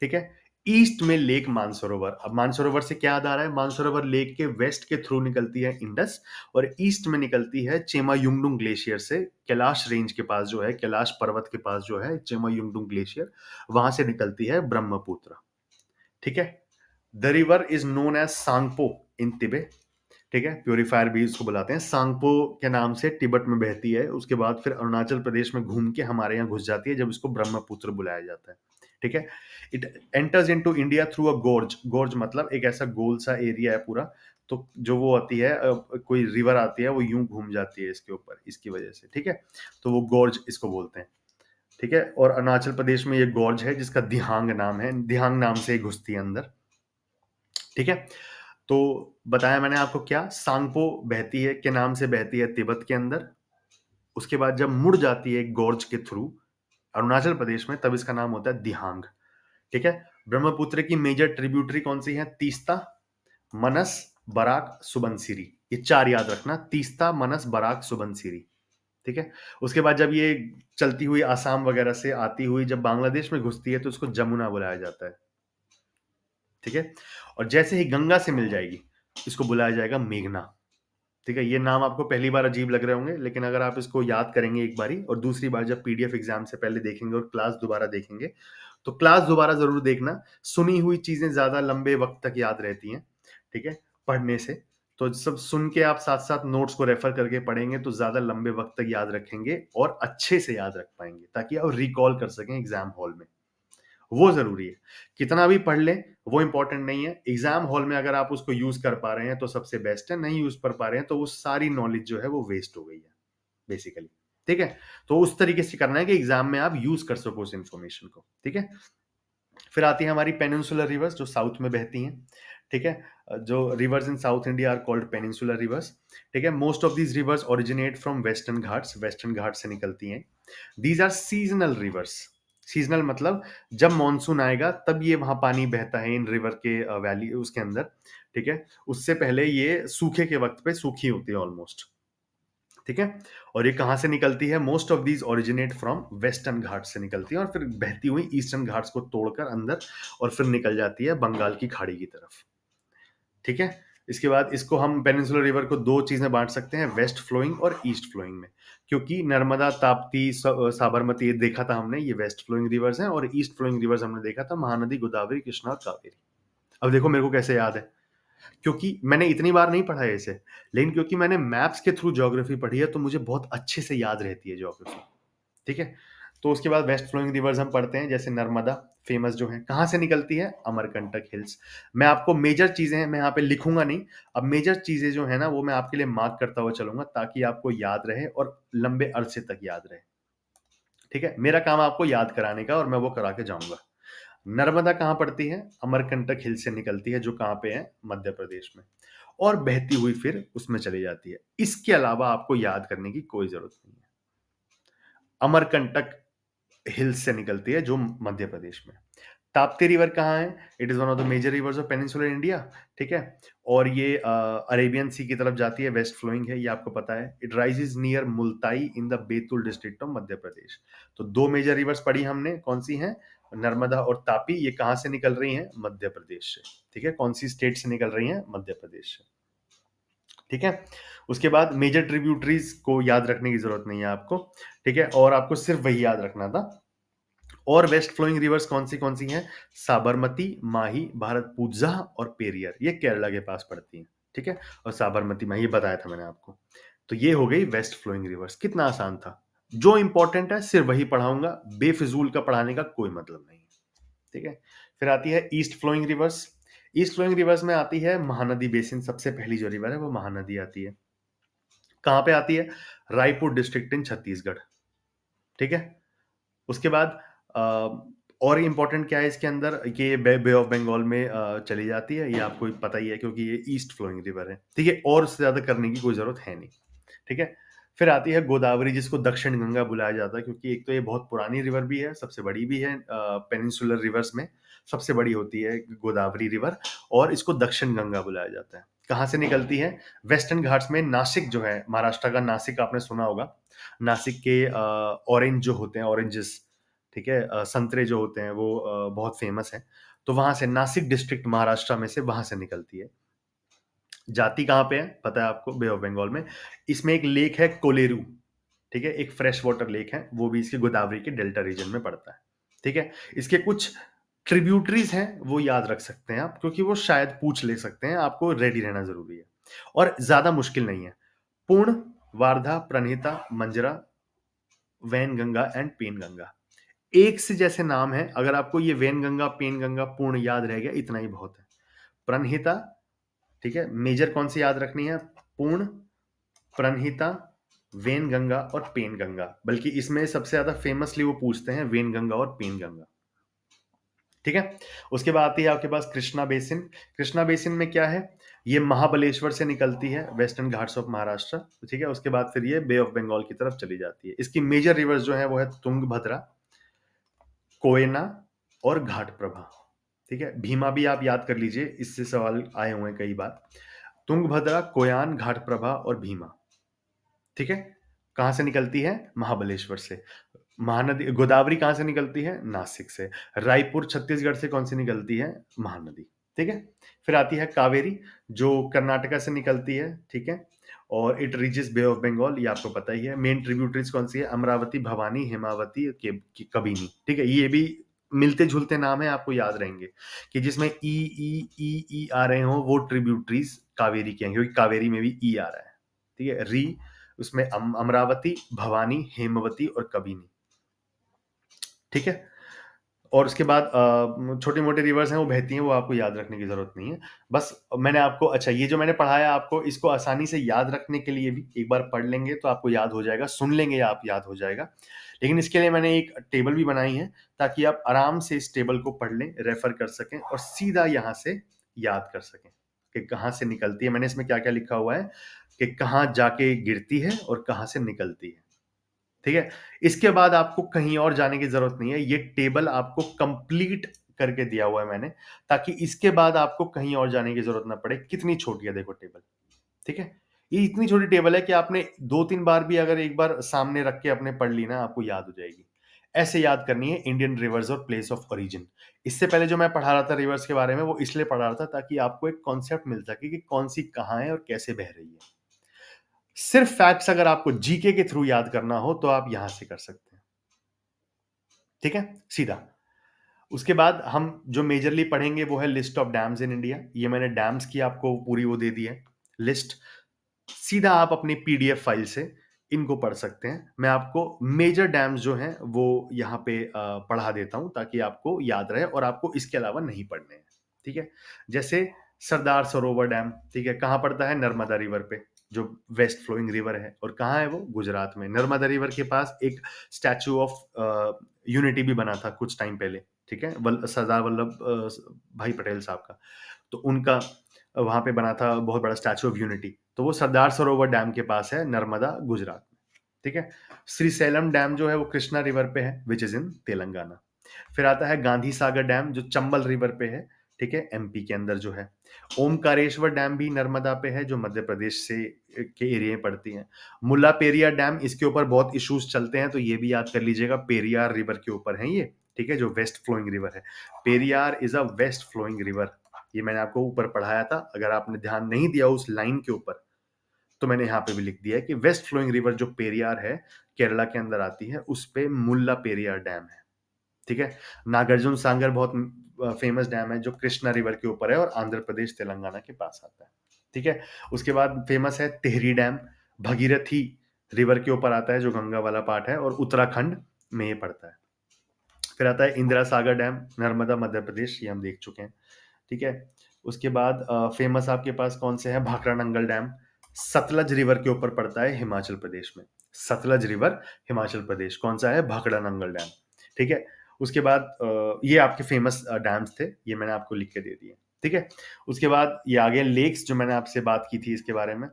ठीक है। ईस्ट में लेक मानसरोवर, अब मानसरोवर से क्या याद आ रहा है, मानसरोवर लेक के वेस्ट के थ्रू निकलती है इंडस, और ईस्ट में निकलती है चेमा युंगडुंग ग्लेशियर से, कैलाश रेंज के पास जो है, कैलाश पर्वत के पास जो है चेमा युंगडुंग ग्लेशियर, वहां से निकलती है ब्रह्मपुत्र, ठीक है। The river is known as Tsangpo in Tibet, ठीक है, प्योरीफायर भी इसको बुलाते हैं, सांगपो के नाम से तिब्बत में बहती है, उसके बाद फिर अरुणाचल प्रदेश में घूम के हमारे यहाँ घुस जाती है, जब इसको ब्रह्मपुत्र बुलाया जाता है, ठीक है। It enters into India through a गोर्ज, गोर्ज मतलब एक ऐसा गोल सा एरिया है पूरा, तो जो वो आती है कोई रिवर आती है वो यूं घूम जाती है इसके ऊपर, इसकी वजह से, ठीक है, तो वो गोर्ज इसको बोलते हैं, ठीक है। और अरुणाचल प्रदेश में ये गोर्ज है जिसका दिहांग नाम है, दिहांग नाम से ही घुसती है अंदर, ठीक है। तो बताया मैंने आपको क्या, सांगपो बहती है के नाम से बहती है तिब्बत के अंदर, उसके बाद जब मुड़ जाती है गोर्ज के थ्रू अरुणाचल प्रदेश में, तब इसका नाम होता है दिहांग, ठीक है। ब्रह्मपुत्र की मेजर ट्रिब्यूटरी कौन सी है, तीस्ता, मनस, बराक, सुबनसिरी, ये चार याद रखना, तीस्ता, मनस, बराक, सुबनसिरी, ठीक है। उसके बाद जब ये चलती हुई आसाम वगैरह से आती हुई जब बांग्लादेश में घुसती है तो उसको जमुना बुलाया जाता है, ठीक है। और जैसे ही गंगा से मिल जाएगी इसको बुलाया जाएगा मेघना, ठीक है। ये नाम आपको पहली बार अजीब लग रहे होंगे, लेकिन अगर आप इसको याद करेंगे एक बारी और दूसरी बार जब पीडीएफ एग्जाम से पहले देखेंगे और क्लास दोबारा देखेंगे, तो क्लास दोबारा जरूर देखना, सुनी हुई चीजें ज्यादा लंबे वक्त तक याद रहती हैं, ठीक है, पढ़ने से। तो सब सुन के आप साथ साथ नोट्स को रेफर करके पढ़ेंगे तो ज्यादा लंबे वक्त तक याद रखेंगे और अच्छे से याद रख पाएंगे, ताकि आप रिकॉल कर सकें एग्जाम हॉल में, वो जरूरी है। कितना भी पढ़ लें वो इंपॉर्टेंट नहीं है, एग्जाम हॉल में अगर आप उसको यूज कर पा रहे हैं तो सबसे बेस्ट है, नहीं यूज कर पा रहे हैं तो वो सारी नॉलेज जो है वो वेस्ट हो गई है बेसिकली, ठीक है। तो उस तरीके से करना है कि एग्जाम में आप यूज कर सको उस इंफॉर्मेशन को, ठीक है। फिर आती है हमारी पेनिनसुलर रिवर्स जो साउथ में बहती हैं, ठीक है। जो rivers in south India are called peninsular rivers, ठीक है। Most of these rivers originate from western Ghats, western Ghat से निकलती हैं। These are seasonal rivers, seasonal मतलब जब मॉनसून आएगा तब ये वहां पानी बहता है इन रिवर के वैली उसके अंदर, ठीक है। उससे पहले ये सूखे के वक्त पे सूखी होती है ऑलमोस्ट, ठीक है। और ये कहां से निकलती है, most of these originate from western Ghat से निकलती है और फिर बहती हुई ईस्टर्न घाट्स को तोड़कर अंदर और फिर निकल जाती है बंगाल की खाड़ी की तरफ, ठीक है। इसके बाद इसको हम पेनिनसुलर रिवर को दो चीजें बांट सकते हैं, वेस्ट फ्लोइंग और ईस्ट फ्लोइंग में, क्योंकि नर्मदा, ताप्ती, साबरमती ये देखा था हमने, ये वेस्ट फ्लोइंग रिवर्स हैं, और ईस्ट फ्लोइंग रिवर्स हमने देखा था महानदी, गोदावरी, कृष्णा और कावेरी। अब देखो मेरे को कैसे याद है, क्योंकि मैंने इतनी बार नहीं पढ़ा है इसे, लेकिन क्योंकि मैंने मैप्स के थ्रू ज्योग्राफी पढ़ी है तो मुझे बहुत अच्छे से याद रहती है ज्योग्राफी, ठीक है। तो उसके बाद वेस्ट फ्लोइंग रिवर्स हम पढ़ते हैं, जैसे नर्मदा फेमस जो है, कहाँ से निकलती है, अमरकंटक हिल्स। मैं आपको मेजर चीजें हैं, मैं यहाँ पे लिखूंगा नहीं, अब मेजर चीजें जो है ना वो मैं आपके लिए मार्क करता हुआ चलूंगा ताकि आपको याद रहे और लंबे अरसे तक याद रहे। ठीक है, मेरा काम आपको याद कराने का और मैं वो करा के जाऊंगा। नर्मदा कहाँ पड़ती है, अमरकंटक हिल से निकलती है, जो कहाँ पे है, मध्य प्रदेश में, और बहती हुई फिर उसमें चली जाती है। इसके अलावा आपको याद करने की कोई जरूरत नहीं है। अमरकंटक हिल्स से निकलती है जो मध्य प्रदेश में। ताप्ती रिवर कहाँ है, it is one of the major rivers of peninsular India. ठीक है, और ये अरेबियन सी की तरफ जाती है, वेस्ट फ्लोइंग है, ये आपको पता है। It rises near Multai in the Betul district of Madhya Pradesh. तो दो मेजर रिवर्स पढ़ी हमने, कौन सी हैं, नर्मदा और तापी। ये कहाँ से निकल रही हैं, मध्य प्रदेश से। ठीक है, कौन सी स्टेट से निकल रही हैं, मध्य प्रदेश से। ठीक है, उसके बाद मेजर ट्रिब्यूटरीज को याद रखने की जरूरत नहीं है आपको। ठीक है, और आपको सिर्फ वही याद रखना था। और वेस्ट फ्लोइंग रिवर्स कौन सी हैं, साबरमती, माही, भारतपुजा और पेरियर, ये केरला के पास पड़ती हैं। ठीक है, और साबरमती माही ये बताया था मैंने आपको। तो ये हो गई वेस्ट फ्लोइंग रिवर्स। कितना आसान था, जो इंपॉर्टेंट है सिर्फ वही पढ़ाऊंगा, बेफिजूल का पढ़ाने का कोई मतलब नहीं है। ठीक है, फिर आती है east flowing rivers. East flowing rivers में आती है महानदी बेसिन, सबसे पहली जो रिवर है वो महानदी आती है। कहां पे आती है, रायपुर डिस्ट्रिक्ट इन छत्तीसगढ़। ठीक है, उसके बाद और इंपॉर्टेंट क्या है इसके अंदर कि ये बे ऑफ बंगाल में चली जाती है, ये आपको पता ही है क्योंकि ये ईस्ट फ्लोइंग रिवर है। ठीक है, और उससे ज्यादा करने की कोई जरूरत है नहीं। ठीक है, फिर आती है गोदावरी, जिसको दक्षिण गंगा बुलाया जाता है, क्योंकि एक तो ये बहुत पुरानी रिवर भी है, सबसे बड़ी भी है, पेनिनसुलर रिवर्स में सबसे बड़ी होती है गोदावरी रिवर, और इसको दक्षिण गंगा बुलाया जाता है। कहाँ से निकलती है, वेस्टर्न घाट्स में। नासिक जो है, महाराष्ट्र का नासिक आपने सुना होगा, नासिक के ऑरेंज जो होते हैं, ऑरेंजेस, ठीक है, संतरे जो होते हैं वो बहुत फेमस है। तो वहां से, नासिक डिस्ट्रिक्ट महाराष्ट्र में से, वहां से निकलती है। जाती कहाँ पे है पता है आपको, बे ऑफ बंगाल में। इसमें एक लेक है कोलेरू। ठीक है, एक फ्रेश वाटर लेक है, वो भी इसके गोदावरी के डेल्टा रीजन में पड़ता है। ठीक है, इसके कुछ ट्रिब्यूटरीज हैं वो याद रख सकते हैं आप, क्योंकि वो शायद पूछ ले सकते हैं, आपको रेडी रहना जरूरी है और ज्यादा मुश्किल नहीं है। Purna, Wardha, Pranhita, Manjra, Wainganga and Penganga. एक से जैसे नाम है, अगर आपको ये वैन गंगा, पेन गंगा, पूर्ण याद रह गया, इतना ही बहुत है। प्रणहिता, ठीक है, मेजर कौन सी याद रखनी है, पूर्ण, प्रणहिता, वेन गंगा और पेन गंगा। बल्कि इसमें सबसे ज्यादा फेमसली वो पूछते हैं वेन गंगा और पेन गंगा। ठीक है, उसके बाद आती है आपके पास कृष्णा बेसिन। कृष्णा बेसिन में क्या है, ये महाबलेश्वर से निकलती है, वेस्टर्न घाट्स ऑफ महाराष्ट्र। ठीक है, उसके बाद फिर ये बे ऑफ बंगाल की तरफ चली जाती है। इसकी मेजर रिवर्स जो है वो है तुंगभद्रा, कोयना और घाट प्रभा। ठीक है, भीमा भी आप याद कर लीजिए, इससे सवाल आए हुए हैं कई बार। तुंगभद्रा, कोयान, घाट प्रभा और भीमा। ठीक है, कहां से निकलती है, महाबलेश्वर से। महानदी गोदावरी कहां से निकलती है, नासिक से। रायपुर छत्तीसगढ़ से कौन सी निकलती है, महानदी। ठीक है, फिर आती है कावेरी, जो कर्नाटका से निकलती है। ठीक है, और it reaches Bay of Bengal, ये आपको पता ही है। मेन ट्रिब्यूटरीज कौन सी है, अमरावती, भवानी, हेमावती, कबिनी। ठीक है, ये भी मिलते जुलते नाम है, आपको याद रहेंगे कि जिसमें ई आ रहे हो वो ट्रिब्यूटरीज कावेरी के हैं, क्योंकि कावेरी में भी ई आ रहा है। ठीक है, री, उसमें अमरावती, भवानी, हेमवती और कबिनी। ठीक है, और उसके बाद छोटी मोटी रिवर्स हैं वो बहती हैं, वो आपको याद रखने की जरूरत नहीं है। बस मैंने आपको, अच्छा ये जो मैंने पढ़ाया आपको, इसको आसानी से याद रखने के लिए भी एक बार पढ़ लेंगे तो आपको याद हो जाएगा, सुन लेंगे या आप याद हो जाएगा। लेकिन इसके लिए मैंने एक टेबल भी बनाई है ताकि आप आराम से इस टेबल को पढ़ लें, रेफर कर सकें और सीधा यहाँ से याद कर सकें कि कहाँ से निकलती है। मैंने इसमें क्या क्या लिखा हुआ है कि कहाँ जाके गिरती है और कहाँ से निकलती है। ठीक है, इसके बाद आपको कहीं और जाने की जरूरत नहीं है, ये टेबल आपको कंप्लीट करके दिया हुआ है मैंने, ताकि इसके बाद आपको कहीं और जाने की जरूरत ना पड़े। कितनी छोटी है देखो टेबल। ठीक है, ये इतनी छोटी टेबल है कि आपने 2-3 बार भी अगर एक बार सामने रख के अपने पढ़ ली ना, आपको याद हो जाएगी। ऐसे याद करनी है इंडियन रिवर्स और प्लेस ऑफ ओरिजिन। इससे पहले जो मैं पढ़ा रहा था रिवर्स के बारे में, वो इसलिए पढ़ा रहा था ताकि आपको एक कॉन्सेप्ट मिल सके कि कौन सी कहाँ है और कैसे बह रही है। सिर्फ फैक्ट्स अगर आपको जीके के थ्रू याद करना हो तो आप यहां से कर सकते हैं। ठीक है, सीधा। उसके बाद हम जो मेजरली पढ़ेंगे वो है list of dams in India. ये मैंने डैम्स की आपको पूरी वो दे दी है लिस्ट। सीधा आप अपनी पीडीएफ फाइल से इनको पढ़ सकते हैं। मैं आपको मेजर डैम्स जो हैं वो यहाँ पे पढ़ा देता हूँ ताकि आपको याद रहे और आपको इसके अलावा नहीं पढ़ने हैं, ठीक है? जैसे सरदार सरोवर डैम, ठीक है? कहाँ पड़ता है? नर्मदा रिवर पे, जो वेस्ट फ्लोइंग रिवर है। और कहाँ है वो? गुजरात में। नर्मदा रिवर के पास एक स्टैच्यू ऑफ यूनिटी भी बना था कुछ टाइम पहले, ठीक है? सरदार वल्लभ भाई पटेल साहब का। तो उनका वहां पे बना था बहुत बड़ा स्टैचू ऑफ यूनिटी। तो वो सरदार सरोवर डैम के पास है, नर्मदा, गुजरात में, ठीक है? श्रीसैलम डैम जो है वो कृष्णा रिवर पे है, विच इज इन तेलंगाना। फिर आता है गांधी सागर डैम जो चंबल रिवर पे है, ठीक है, एमपी के अंदर जो है। ओमकारेश्वर डैम भी नर्मदा पे है, जो मध्य प्रदेश से के एरिया में पड़ती है। मुल्ला पेरियार डैम, इसके ऊपर बहुत इश्यूज चलते हैं, तो ये भी याद कर लीजिएगा, पेरियार रिवर के ऊपर है ये, ठीक है, जो वेस्ट फ्लोइंग रिवर है। Periyar is a west flowing river. ये मैंने आपको ऊपर पढ़ाया था, अगर आपने ध्यान नहीं दिया उस लाइन के ऊपर, तो मैंने यहाँ पे भी लिख दिया है कि वेस्ट फ्लोइंग रिवर जो पेरियार है, केरला के अंदर आती है, उस पे मुल्ला पेरियार डैम है, ठीक है। नागार्जुन सांगर बहुत फेमस डैम है जो कृष्णा रिवर के ऊपर है और आंध्र प्रदेश तेलंगाना के पास आता है, ठीक है। उसके बाद फेमस है टिहरी डैम, भगीरथी रिवर के ऊपर आता है, जो गंगा वाला पार्ट है, और उत्तराखंड में ये पड़ता है। फिर आता है इंदिरा सागर डैम, नर्मदा, मध्य प्रदेश, ये हम देख चुके हैं, ठीक है। उसके बाद फेमस आपके पास कौन से हैं? भाखड़ा नंगल डैम, सतलज रिवर के ऊपर पड़ता है, हिमाचल प्रदेश में। सतलज रिवर, हिमाचल प्रदेश, कौन सा है? भाखड़ा नंगल डैम, ठीक है। उसके बाद ये आपके फेमस डैम्स थे, ये मैंने आपको लिख के दे दिए, ठीक है। उसके बाद ये आ गए लेक्स, जो मैंने आपसे बात की थी इसके बारे में,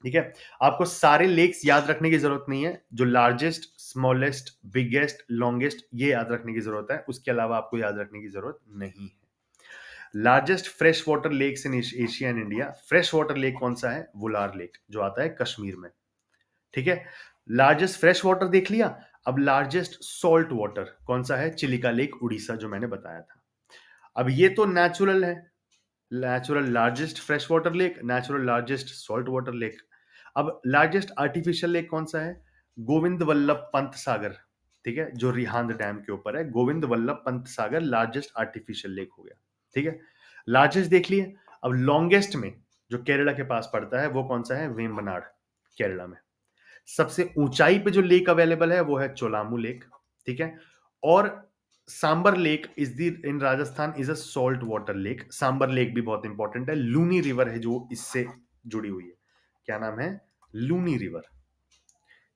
ठीक है। आपको सारे लेक्स याद रखने की जरूरत नहीं है, जो लार्जेस्ट, स्मॉलेस्ट, बिगेस्ट, लॉन्गेस्ट, ये याद रखने की जरूरत है, उसके अलावा आपको याद रखने की जरूरत नहीं है। Largest fresh water lakes in Asia and India, fresh water lake कौन सा है? वुलार लेक, जो आता है कश्मीर में, ठीक है। लार्जेस्ट फ्रेश वाटर देख लिया, अब लार्जेस्ट सॉल्ट वाटर कौन सा है? चिलिका लेक, उड़ीसा, जो मैंने बताया था। अब ये तो नेचुरल है, natural largest fresh water lake, natural largest salt water lake. अब लार्जेस्ट आर्टिफिशियल लेक कौन सा है? गोविंद वल्लभ पंत सागर, ठीक है, जो रिहांद डैम के ऊपर है। Govind Vallabh Pant Sagar largest artificial lake हो गया, ठीक है। लार्जेस्ट देख लिए। अब लॉन्गेस्ट में जो केरला के पास पड़ता है वो कौन सा है? वेम्बनाड, केरला में। सबसे ऊंचाई पे जो लेक अवेलेबल है वो है चोलामू लेक, ठीक है। और Sambhar lake is the in Rajasthan is a salt water lake. Sambhar lake भी बहुत इंपॉर्टेंट है, लूनी रिवर है जो इससे जुड़ी हुई है। क्या नाम है? लूनी रिवर,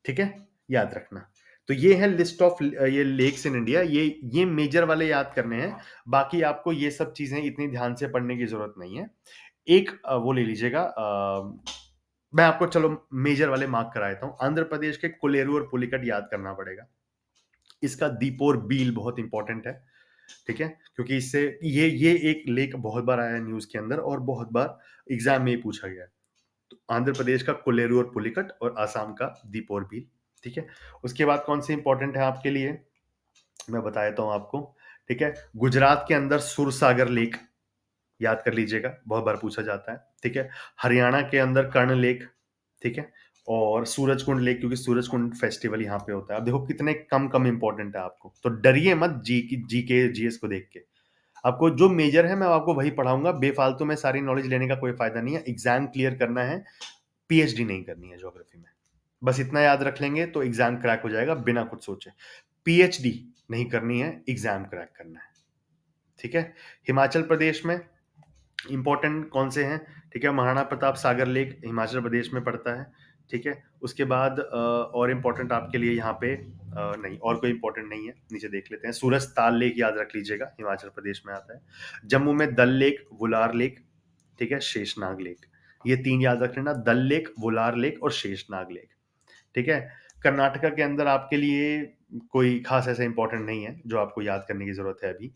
ठीक है, याद रखना। तो ये है लिस्ट ऑफ ये लेक्स इन इंडिया, ये मेजर वाले याद करने हैं। बाकी आपको ये सब चीजें इतनी ध्यान से पढ़ने की जरूरत नहीं है। एक वो ले लीजिएगा, मैं आपको चलो मेजर वाले मार्क करा देता हूं। आंध्र प्रदेश के कोलेरू और पुलिकट याद करना पड़ेगा। इसका दीपोर बील बहुत इंपॉर्टेंट है, ठीक है, क्योंकि इससे ये एक लेक बहुत बार आया है न्यूज के अंदर और बहुत बार एग्जाम में ही पूछा गया है। तो आंध्र प्रदेश का कोलेरू और पुलिकट और आसाम का दीपोर बील, ठीक है। उसके बाद कौन से इंपॉर्टेंट है आपके लिए, मैं बता देता हूं आपको, ठीक है। गुजरात के अंदर सुरसागर लेक, याद कर लीजिएगा, बहुत बार पूछा जाता है, ठीक है। हरियाणा के अंदर कर्ण लेक, ठीक है। और सूरजकुंड लेक, क्योंकि सूरजकुंड फेस्टिवल यहाँ पे होता है। अब देखो कितने कम कम इंपॉर्टेंट है, आपको तो डरिए मत जी के जीएस को देख के। आपको जो मेजर है मैं आपको वही पढ़ाऊंगा, बेफालतू में सारी नॉलेज लेने का कोई फायदा नहीं है। एग्जाम क्लियर करना है, पीएचडी नहीं करनी है ज्योग्राफी में। बस इतना याद रख लेंगे तो एग्जाम क्रैक हो जाएगा बिना कुछ सोचे। पीएचडी नहीं करनी है, एग्जाम क्रैक करना है, ठीक है। हिमाचल प्रदेश में इंपॉर्टेंट कौन से हैं? ठीक है, महाराणा प्रताप सागर लेक हिमाचल प्रदेश में पड़ता है, ठीक है। उसके बाद और इंपॉर्टेंट आपके लिए यहाँ पे नहीं, और कोई इंपॉर्टेंट नहीं है, नीचे देख लेते हैं। सूरज ताल लेक याद रख लीजिएगा, हिमाचल प्रदेश में आता है। जम्मू में दल लेक, वुलार लेक, ठीक है, शेषनाग लेक, ये तीन याद रख लेना, दल लेक, वुलार लेक और शेषनाग लेक, ठीक है। कर्नाटका के अंदर आपके लिए कोई खास ऐसा इंपॉर्टेंट नहीं है जो आपको याद करने की जरूरत है अभी।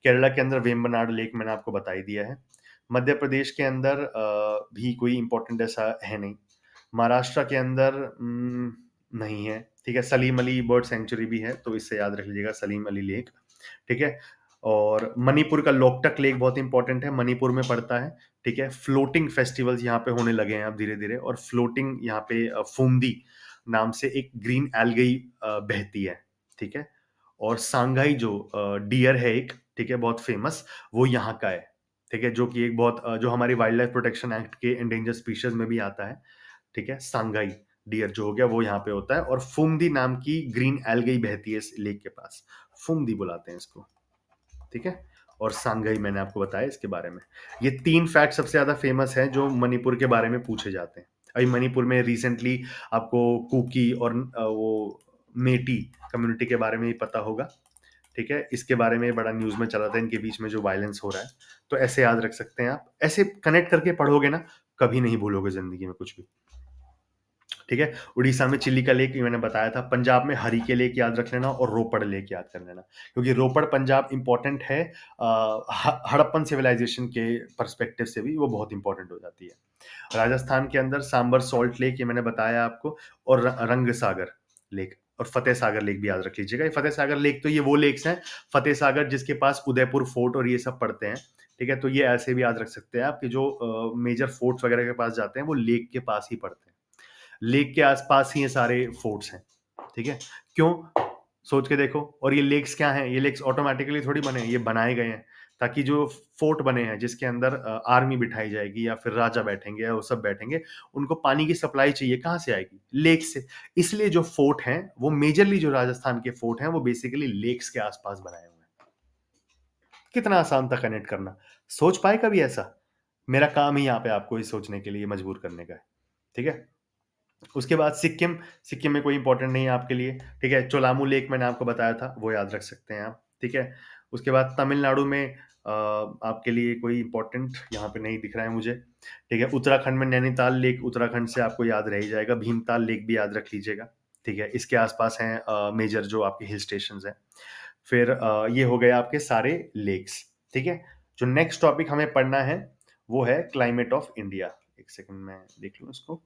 केरला के अंदर वेम्बनाड लेक मैंने आपको बता ही दिया है। मध्य प्रदेश के अंदर भी कोई इंपॉर्टेंट ऐसा है नहीं। महाराष्ट्र के अंदर नहीं है, ठीक है। सलीम अली बर्ड सेंचुरी भी है, तो इससे याद रख लीजिएगा, सलीम अली लेक, ठीक है। और मणिपुर का लोकटक लेक बहुत इंपॉर्टेंट है, मणिपुर में पड़ता है, ठीक है। फ्लोटिंग फेस्टिवल्स यहाँ पे होने लगे हैं अब धीरे धीरे, और फ्लोटिंग यहाँ पे फूमदी नाम से एक ग्रीन एल्गी बहती है, ठीक है। और सांघाई जो डियर है एक, ठीक है, बहुत फेमस, वो यहाँ का है, ठीक है, जो कि एक बहुत जो हमारी वाइल्ड लाइफ प्रोटेक्शन एक्ट के एंडेंजर स्पीशीज में भी आता है, ठीक है, सांगाई डियर जो हो गया वो यहाँ पे होता है, और फुमदी नाम की ग्रीन एल्गी बहती है इस लेक के पास, फुमदी बुलाते हैं इसको, ठीक है। और सांगाई मैंने आपको बताया इसके बारे में। ये 3 फैक्ट सबसे ज्यादा फेमस है जो मणिपुर के बारे में पूछे जाते हैं। अभी मणिपुर में रिसेंटली आपको कुकी और वो मेटी कम्युनिटी के बारे में ही पता होगा, ठीक है। इसके बारे में बड़ा न्यूज में चला था, इनके बीच में जो वायलेंस हो रहा है। तो ऐसे याद रख सकते हैं आप, ऐसे कनेक्ट करके पढ़ोगे ना, कभी नहीं भूलोगे जिंदगी में कुछ भी, ठीक है। उड़ीसा में चिल्लिका लेक मैंने बताया था, पंजाब में हरिके लेक याद रख लेना, और रोपड़ लेक याद कर लेना, क्योंकि रोपड़ पंजाब इंपॉर्टेंट है, हड़प्पन सिविलाइजेशन के पर्सपेक्टिव से भी वो बहुत इंपॉर्टेंट हो जाती है। राजस्थान के अंदर सांबर सॉल्ट लेक, ये मैंने बताया आपको, और रंग सागर लेक, और फतेह सागर लेक भी याद रख लीजिएगा। ये फतेह सागर लेक तो ये वो लेक्स हैं, फतेह सागर जिसके पास उदयपुर फोर्ट और ये सब पड़ते हैं, ठीक है। तो ये ऐसे भी याद रख सकते हैं आप कि जो मेजर फोर्ट्स वगैरह के पास जाते हैं वो लेक के पास ही पड़ते हैं, लेक के आसपास ही ये सारे फोर्ट्स हैं, ठीक है। क्यों, सोच के देखो। और ये लेक्स क्या हैं, ये लेक्स ऑटोमेटिकली थोड़ी बने हैं, ये बनाए गए हैं ताकि जो फोर्ट बने हैं जिसके अंदर आर्मी बिठाई जाएगी या फिर राजा बैठेंगे या वो सब बैठेंगे, उनको पानी की सप्लाई चाहिए, कहाँ से आएगी, लेक से। इसलिए जो फोर्ट हैं वो मेजरली, जो राजस्थान के फोर्ट हैं वो बेसिकली लेक्स के आसपास बनाए हुए हैं। कितना आसान था कनेक्ट करना, सोच पाए कभी ऐसा? मेरा काम ही यहाँ पे आपको ही सोचने के लिए मजबूर करने का है, ठीक है। उसके बाद सिक्किम, सिक्किम में कोई इंपॉर्टेंट नहीं है आपके लिए, ठीक है। चोलामू लेक मैंने आपको बताया था, वो याद रख सकते हैं आप, ठीक है। उसके बाद तमिलनाडु में आपके लिए कोई इंपॉर्टेंट यहाँ पे नहीं दिख रहा है मुझे, ठीक है। उत्तराखंड में नैनीताल लेक, उत्तराखंड से आपको याद रह ही जाएगा। भीमताल लेक भी याद रख लीजिएगा, ठीक है। इसके आसपास हैं मेजर जो आपके हिल स्टेशन हैं। फिर ये हो गए आपके सारे लेक्स, ठीक है। जो नेक्स्ट टॉपिक हमें पढ़ना है वो है क्लाइमेट ऑफ इंडिया। एक सेकंड में देख लूँ इसको,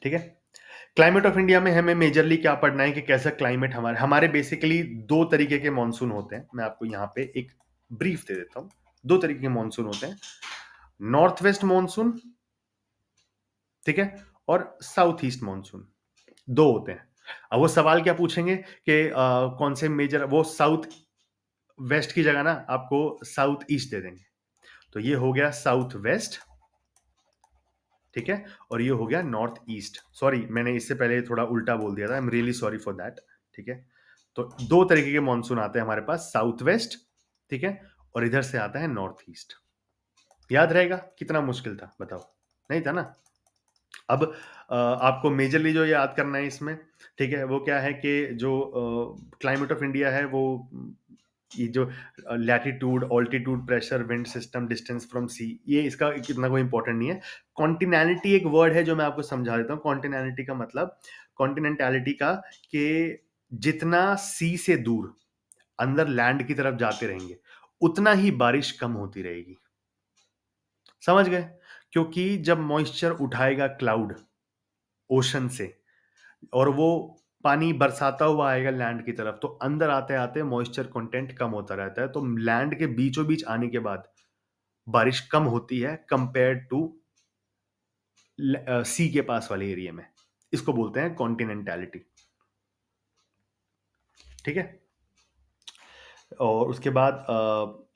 ठीक है। क्लाइमेट ऑफ इंडिया में हमें मेजरली क्या पढ़ना है कि कैसा क्लाइमेट हमारे हमारे बेसिकली 2 तरीके के मॉनसून होते हैं। मैं आपको यहाँ पे एक ब्रीफ दे देता हूँ। 2 तरीके के मॉनसून होते हैं, नॉर्थ वेस्ट मॉनसून, ठीक है, और साउथ ईस्ट मॉनसून, 2 होते हैं। अब वो सवाल क्या पूछेंगे कि कौन से मेजर, वो साउथ वेस्ट की जगह ना आपको साउथ ईस्ट दे देंगे। तो ये हो गया साउथ वेस्ट, ठीक है, और ये हो गया नॉर्थ ईस्ट। सॉरी, मैंने इससे पहले थोड़ा उल्टा बोल दिया था, I am really sorry for that, ठीक है। तो 2 तरीके के मॉनसून आते हैं हमारे पास, साउथ वेस्ट, ठीक है, और इधर से आता है नॉर्थ ईस्ट। याद रहेगा? कितना मुश्किल था बताओ, नहीं था ना। अब आपको मेजरली जो याद करना है इसमें, ठीक है, वो क्या है कि जो क्लाइमेट ऑफ इंडिया है वो ये जो latitude, altitude, pressure, wind system, distance from sea, ये इसका कितना कोई इंपॉर्टेंट नहीं है। कॉन्टिनेंटलिटी एक वर्ड है जो मैं आपको समझा देता हूँ। कॉन्टिनेंटलिटी का मतलब, कॉन्टिनेंटलिटी का कि जितना सी से दूर अंदर लैंड की तरफ जाते रहेंगे उतना ही बारिश कम होती रहेगी, समझ गए? क्योंकि जब मॉइस्चर उठाएगा क्लाउड ओशन से और वो पानी बरसाता हुआ आएगा लैंड की तरफ, तो अंदर आते आते मॉइस्चर कंटेंट कम होता रहता है, तो लैंड के बीचों बीच आने के बाद बारिश कम होती है कंपेयर टू सी के पास वाले एरिया में। इसको बोलते हैं कॉन्टिनेंटैलिटी, ठीक है। और उसके बाद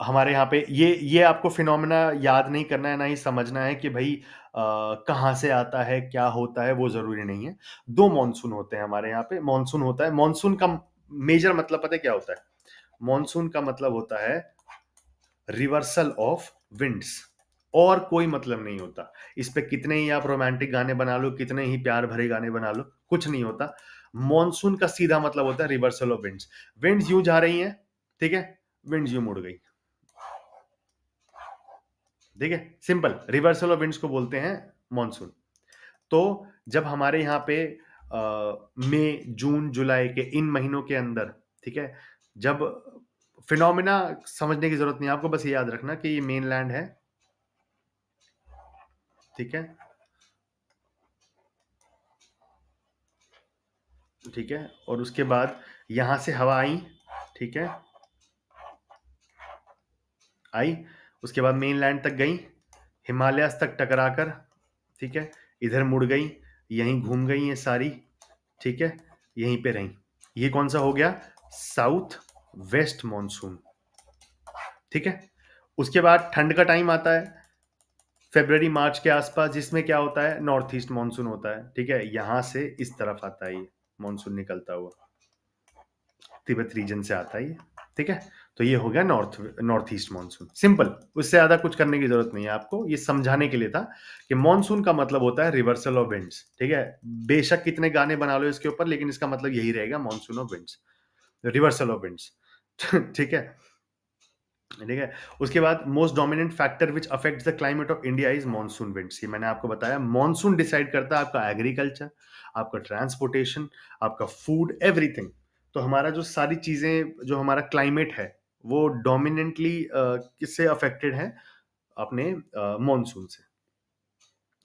हमारे यहाँ पे ये आपको फिनोमेना याद नहीं करना है, ना ही समझना है कि भाई कहाँ से आता है, क्या होता है, वो जरूरी नहीं है। 2 मॉनसून होते हैं हमारे यहाँ पे। मॉनसून होता है, मॉनसून का मेजर मतलब पता है क्या होता है? मॉनसून का मतलब होता है रिवर्सल ऑफ विंड्स, और कोई मतलब नहीं होता। इस पे कितने ही आप रोमांटिक गाने बना लो, कितने ही प्यार भरे गाने बना लो, कुछ नहीं होता। मॉनसून का सीधा मतलब होता है रिवर्सल ऑफ विंड्स। विंड्स यूं जा रही हैं, ठीक है, विंड्स यूं मुड़ गई, ठीक है, सिंपल। रिवर्सल ऑफ विंड्स को बोलते हैं मॉनसून। तो जब हमारे यहाँ पे मई, जून, जुलाई के इन महीनों के अंदर, ठीक है, जब फिनोमिना समझने की जरूरत नहीं है आपको, बस ये याद रखना कि ये मेन लैंड है, ठीक है, ठीक है। और उसके बाद यहां से हवा आई, ठीक है, आई, उसके बाद मेन लैंड तक गई, हिमालयस तक टकराकर, ठीक है, इधर मुड़ गई, यहीं घूम गई ये सारी, ठीक है, यहीं पे रही। ये कौन सा हो गया? साउथ वेस्ट मॉनसून, ठीक है। उसके बाद ठंड का टाइम आता है, फरवरी मार्च के आसपास, जिसमें क्या होता है, नॉर्थ ईस्ट मानसून होता है, ठीक है, यहाँ से इस तरफ आता है ये मानसून निकलता हुआ, तिब्बत रीजन से आता है ये, ठीक है। तो ये हो गया नॉर्थ ईस्ट मानसून, सिंपल, उससे ज्यादा कुछ करने की जरूरत नहीं है आपको, ये समझाने के लिए था कि मानसून का मतलब होता है रिवर्सल ऑफ विंड्स, ठीक है। बेशक कितने गाने बना लो इसके ऊपर, लेकिन इसका मतलब यही रहेगा, monsoon of winds, reversal of winds. ठीक है, ठीक है। उसके बाद most dominant factor which affects the climate of India is monsoon winds. ये मैंने आपको बताया, मानसून डिसाइड करता है आपका एग्रीकल्चर, आपका ट्रांसपोर्टेशन, आपका फूड, एवरीथिंग। तो हमारा जो सारी चीजें, जो हमारा क्लाइमेट है, वो डोमिनेंटली किससे अफेक्टेड है, अपने मानसून से,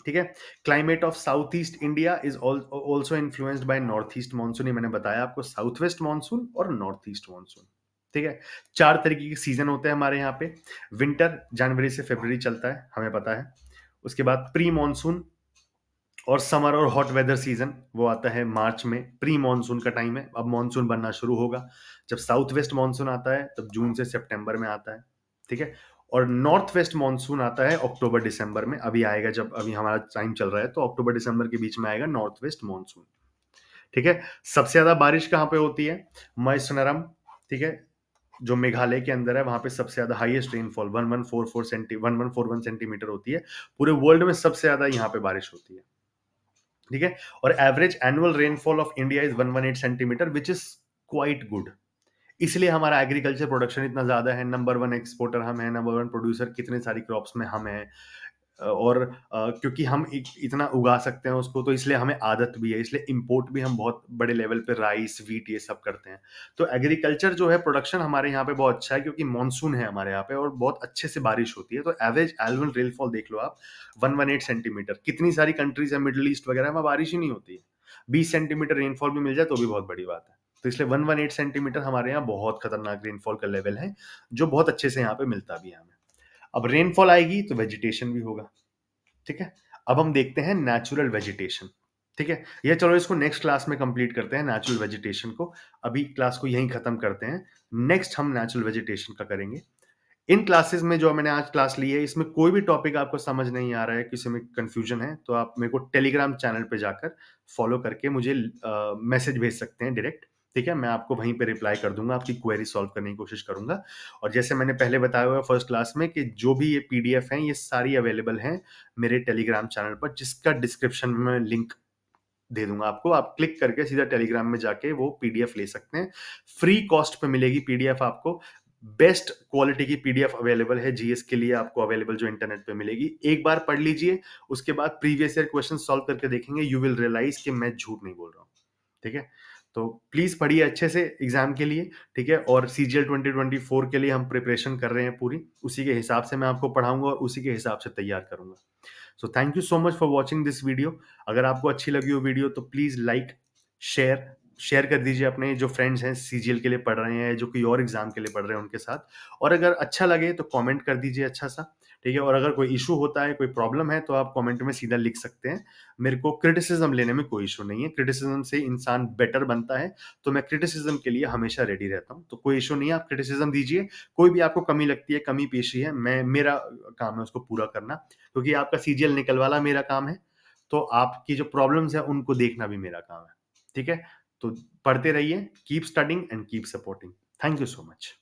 ठीक है। Climate of south east India is also influenced by north east monsoon. ये मैंने बताया आपको, साउथ वेस्ट मानसून और नॉर्थ ईस्ट मानसून, ठीक है। 4 तरीके के सीजन होते हैं हमारे यहाँ पे। विंटर जनवरी से फरवरी चलता है, हमें पता है। उसके बाद प्री मानसून और समर और हॉट वेदर सीजन, वो आता है मार्च में, प्री मानसून का टाइम है, अब मानसून बनना शुरू होगा। जब साउथ वेस्ट मानसून आता है तब जून से सितंबर में आता है, ठीक है। और नॉर्थ वेस्ट मानसून आता है अक्टूबर दिसंबर में, अभी आएगा, जब अभी हमारा टाइम चल रहा है तो अक्टूबर दिसंबर के बीच में आएगा नॉर्थ वेस्ट मानसून, ठीक है। सबसे ज्यादा बारिश कहाँ पे होती है, मैसूरम, ठीक है, जो मेघालय के अंदर है, वहां पे सबसे ज्यादा हाईएस्ट रेनफॉल 1141 सेंटीमीटर होती है। पूरे वर्ल्ड में सबसे ज्यादा यहाँ पे बारिश होती है, ठीक है। और average annual rainfall of India is 118 centimetre, which is quite good. इसलिए हमारा एग्रीकल्चर प्रोडक्शन इतना ज्यादा है, नंबर वन एक्सपोर्टर हम है, नंबर वन प्रोड्यूसर कितने सारी क्रॉप्स में हम है। और क्योंकि हम इतना उगा सकते हैं उसको, तो इसलिए हमें आदत भी है, इसलिए इंपोर्ट भी हम बहुत बड़े लेवल पे राइस, वीट, ये सब करते हैं। तो एग्रीकल्चर जो है, प्रोडक्शन हमारे यहाँ पे बहुत अच्छा है, क्योंकि मानसून है हमारे यहाँ पे और बहुत अच्छे से बारिश होती है। तो एवरेज एनुअल रेनफॉल देख लो आप, 118 सेंटीमीटर। कितनी सारी कंट्रीज है मिडिल ईस्ट वगैरह में बारिश ही नहीं होती है, 20 सेंटीमीटर रेनफॉल भी मिल जाए तो भी बहुत बड़ी बात है। तो इसलिए 118 सेंटीमीटर हमारे यहाँ बहुत खतरनाक रेनफॉल का लेवल है, जो बहुत अच्छे से यहाँ पे मिलता भी है हमें। अब रेनफॉल आएगी तो वेजिटेशन भी होगा, ठीक है। अब हम देखते हैं नेचुरल वेजिटेशन, ठीक है। ये चलो इसको नेक्स्ट क्लास में कंप्लीट करते हैं, नेचुरल वेजिटेशन को। अभी क्लास को यहीं खत्म करते हैं, नेक्स्ट हम नेचुरल वेजिटेशन का करेंगे। इन क्लासेस में जो मैंने आज क्लास ली है, इसमें कोई भी टॉपिक आपको समझ नहीं आ रहा है, किसी में कंफ्यूजन है, तो आप मेरे को टेलीग्राम चैनल पे जाकर फॉलो करके मुझे मैसेज भेज सकते हैं डायरेक्ट, ठीक है। मैं आपको वहीं पे रिप्लाई कर दूंगा, आपकी क्वेरी सॉल्व करने की कोशिश करूंगा। और जैसे मैंने पहले बताया हुआ फर्स्ट क्लास में, कि जो भी ये पीडीएफ हैं, ये सारी अवेलेबल हैं मेरे टेलीग्राम चैनल पर, जिसका डिस्क्रिप्शन में लिंक दे दूंगा आपको। आप क्लिक करके सीधा टेलीग्राम में जाके वो पीडीएफ ले सकते हैं, फ्री कॉस्ट पे मिलेगी पीडीएफ आपको। बेस्ट क्वालिटी की पीडीएफ अवेलेबल है जीएस के लिए, आपको अवेलेबल जो इंटरनेट पे मिलेगी। एक बार पढ़ लीजिए, उसके बाद प्रीवियस ईयर क्वेश्चन सॉल्व करके देखेंगे, यू विल रियलाइज कि मैं झूठ नहीं बोल रहा हूँ, ठीक है। तो प्लीज पढ़िए अच्छे से एग्जाम के लिए, ठीक है। और सीजीएल 2024 के लिए हम प्रिपरेशन कर रहे हैं पूरी, उसी के हिसाब से मैं आपको पढ़ाऊंगा और उसी के हिसाब से तैयार करूंगा। सो thank you so much for watching this video. अगर आपको अच्छी लगी हो वीडियो तो प्लीज लाइक, शेयर शेयर कर दीजिए अपने जो फ्रेंड्स हैं, सीजीएल के लिए पढ़ रहे हैं, जो कोई और एग्जाम के लिए पढ़ रहे हैं उनके साथ। और अगर अच्छा लगे तो कमेंट कर दीजिए अच्छा सा, ठीक है। और अगर कोई इशू होता है, कोई प्रॉब्लम है, तो आप कमेंट में सीधा लिख सकते हैं। मेरे को क्रिटिसिज्म लेने में कोई इशू नहीं है, क्रिटिसिज्म से इंसान बेटर बनता है। तो मैं क्रिटिसिज्म के लिए हमेशा रेडी रहता हूँ, तो कोई इशू नहीं है, आप क्रिटिसिज्म दीजिए। कोई भी आपको कमी लगती है, कमी पेशी है, मेरा काम है उसको पूरा करना, क्योंकि आपका सीजीएल निकलवाना मेरा काम है। तो आपकी जो प्रॉब्लम्स है उनको देखना भी मेरा काम है, ठीक है। तो पढ़ते रहिए, keep studying and keep supporting. Thank you so much.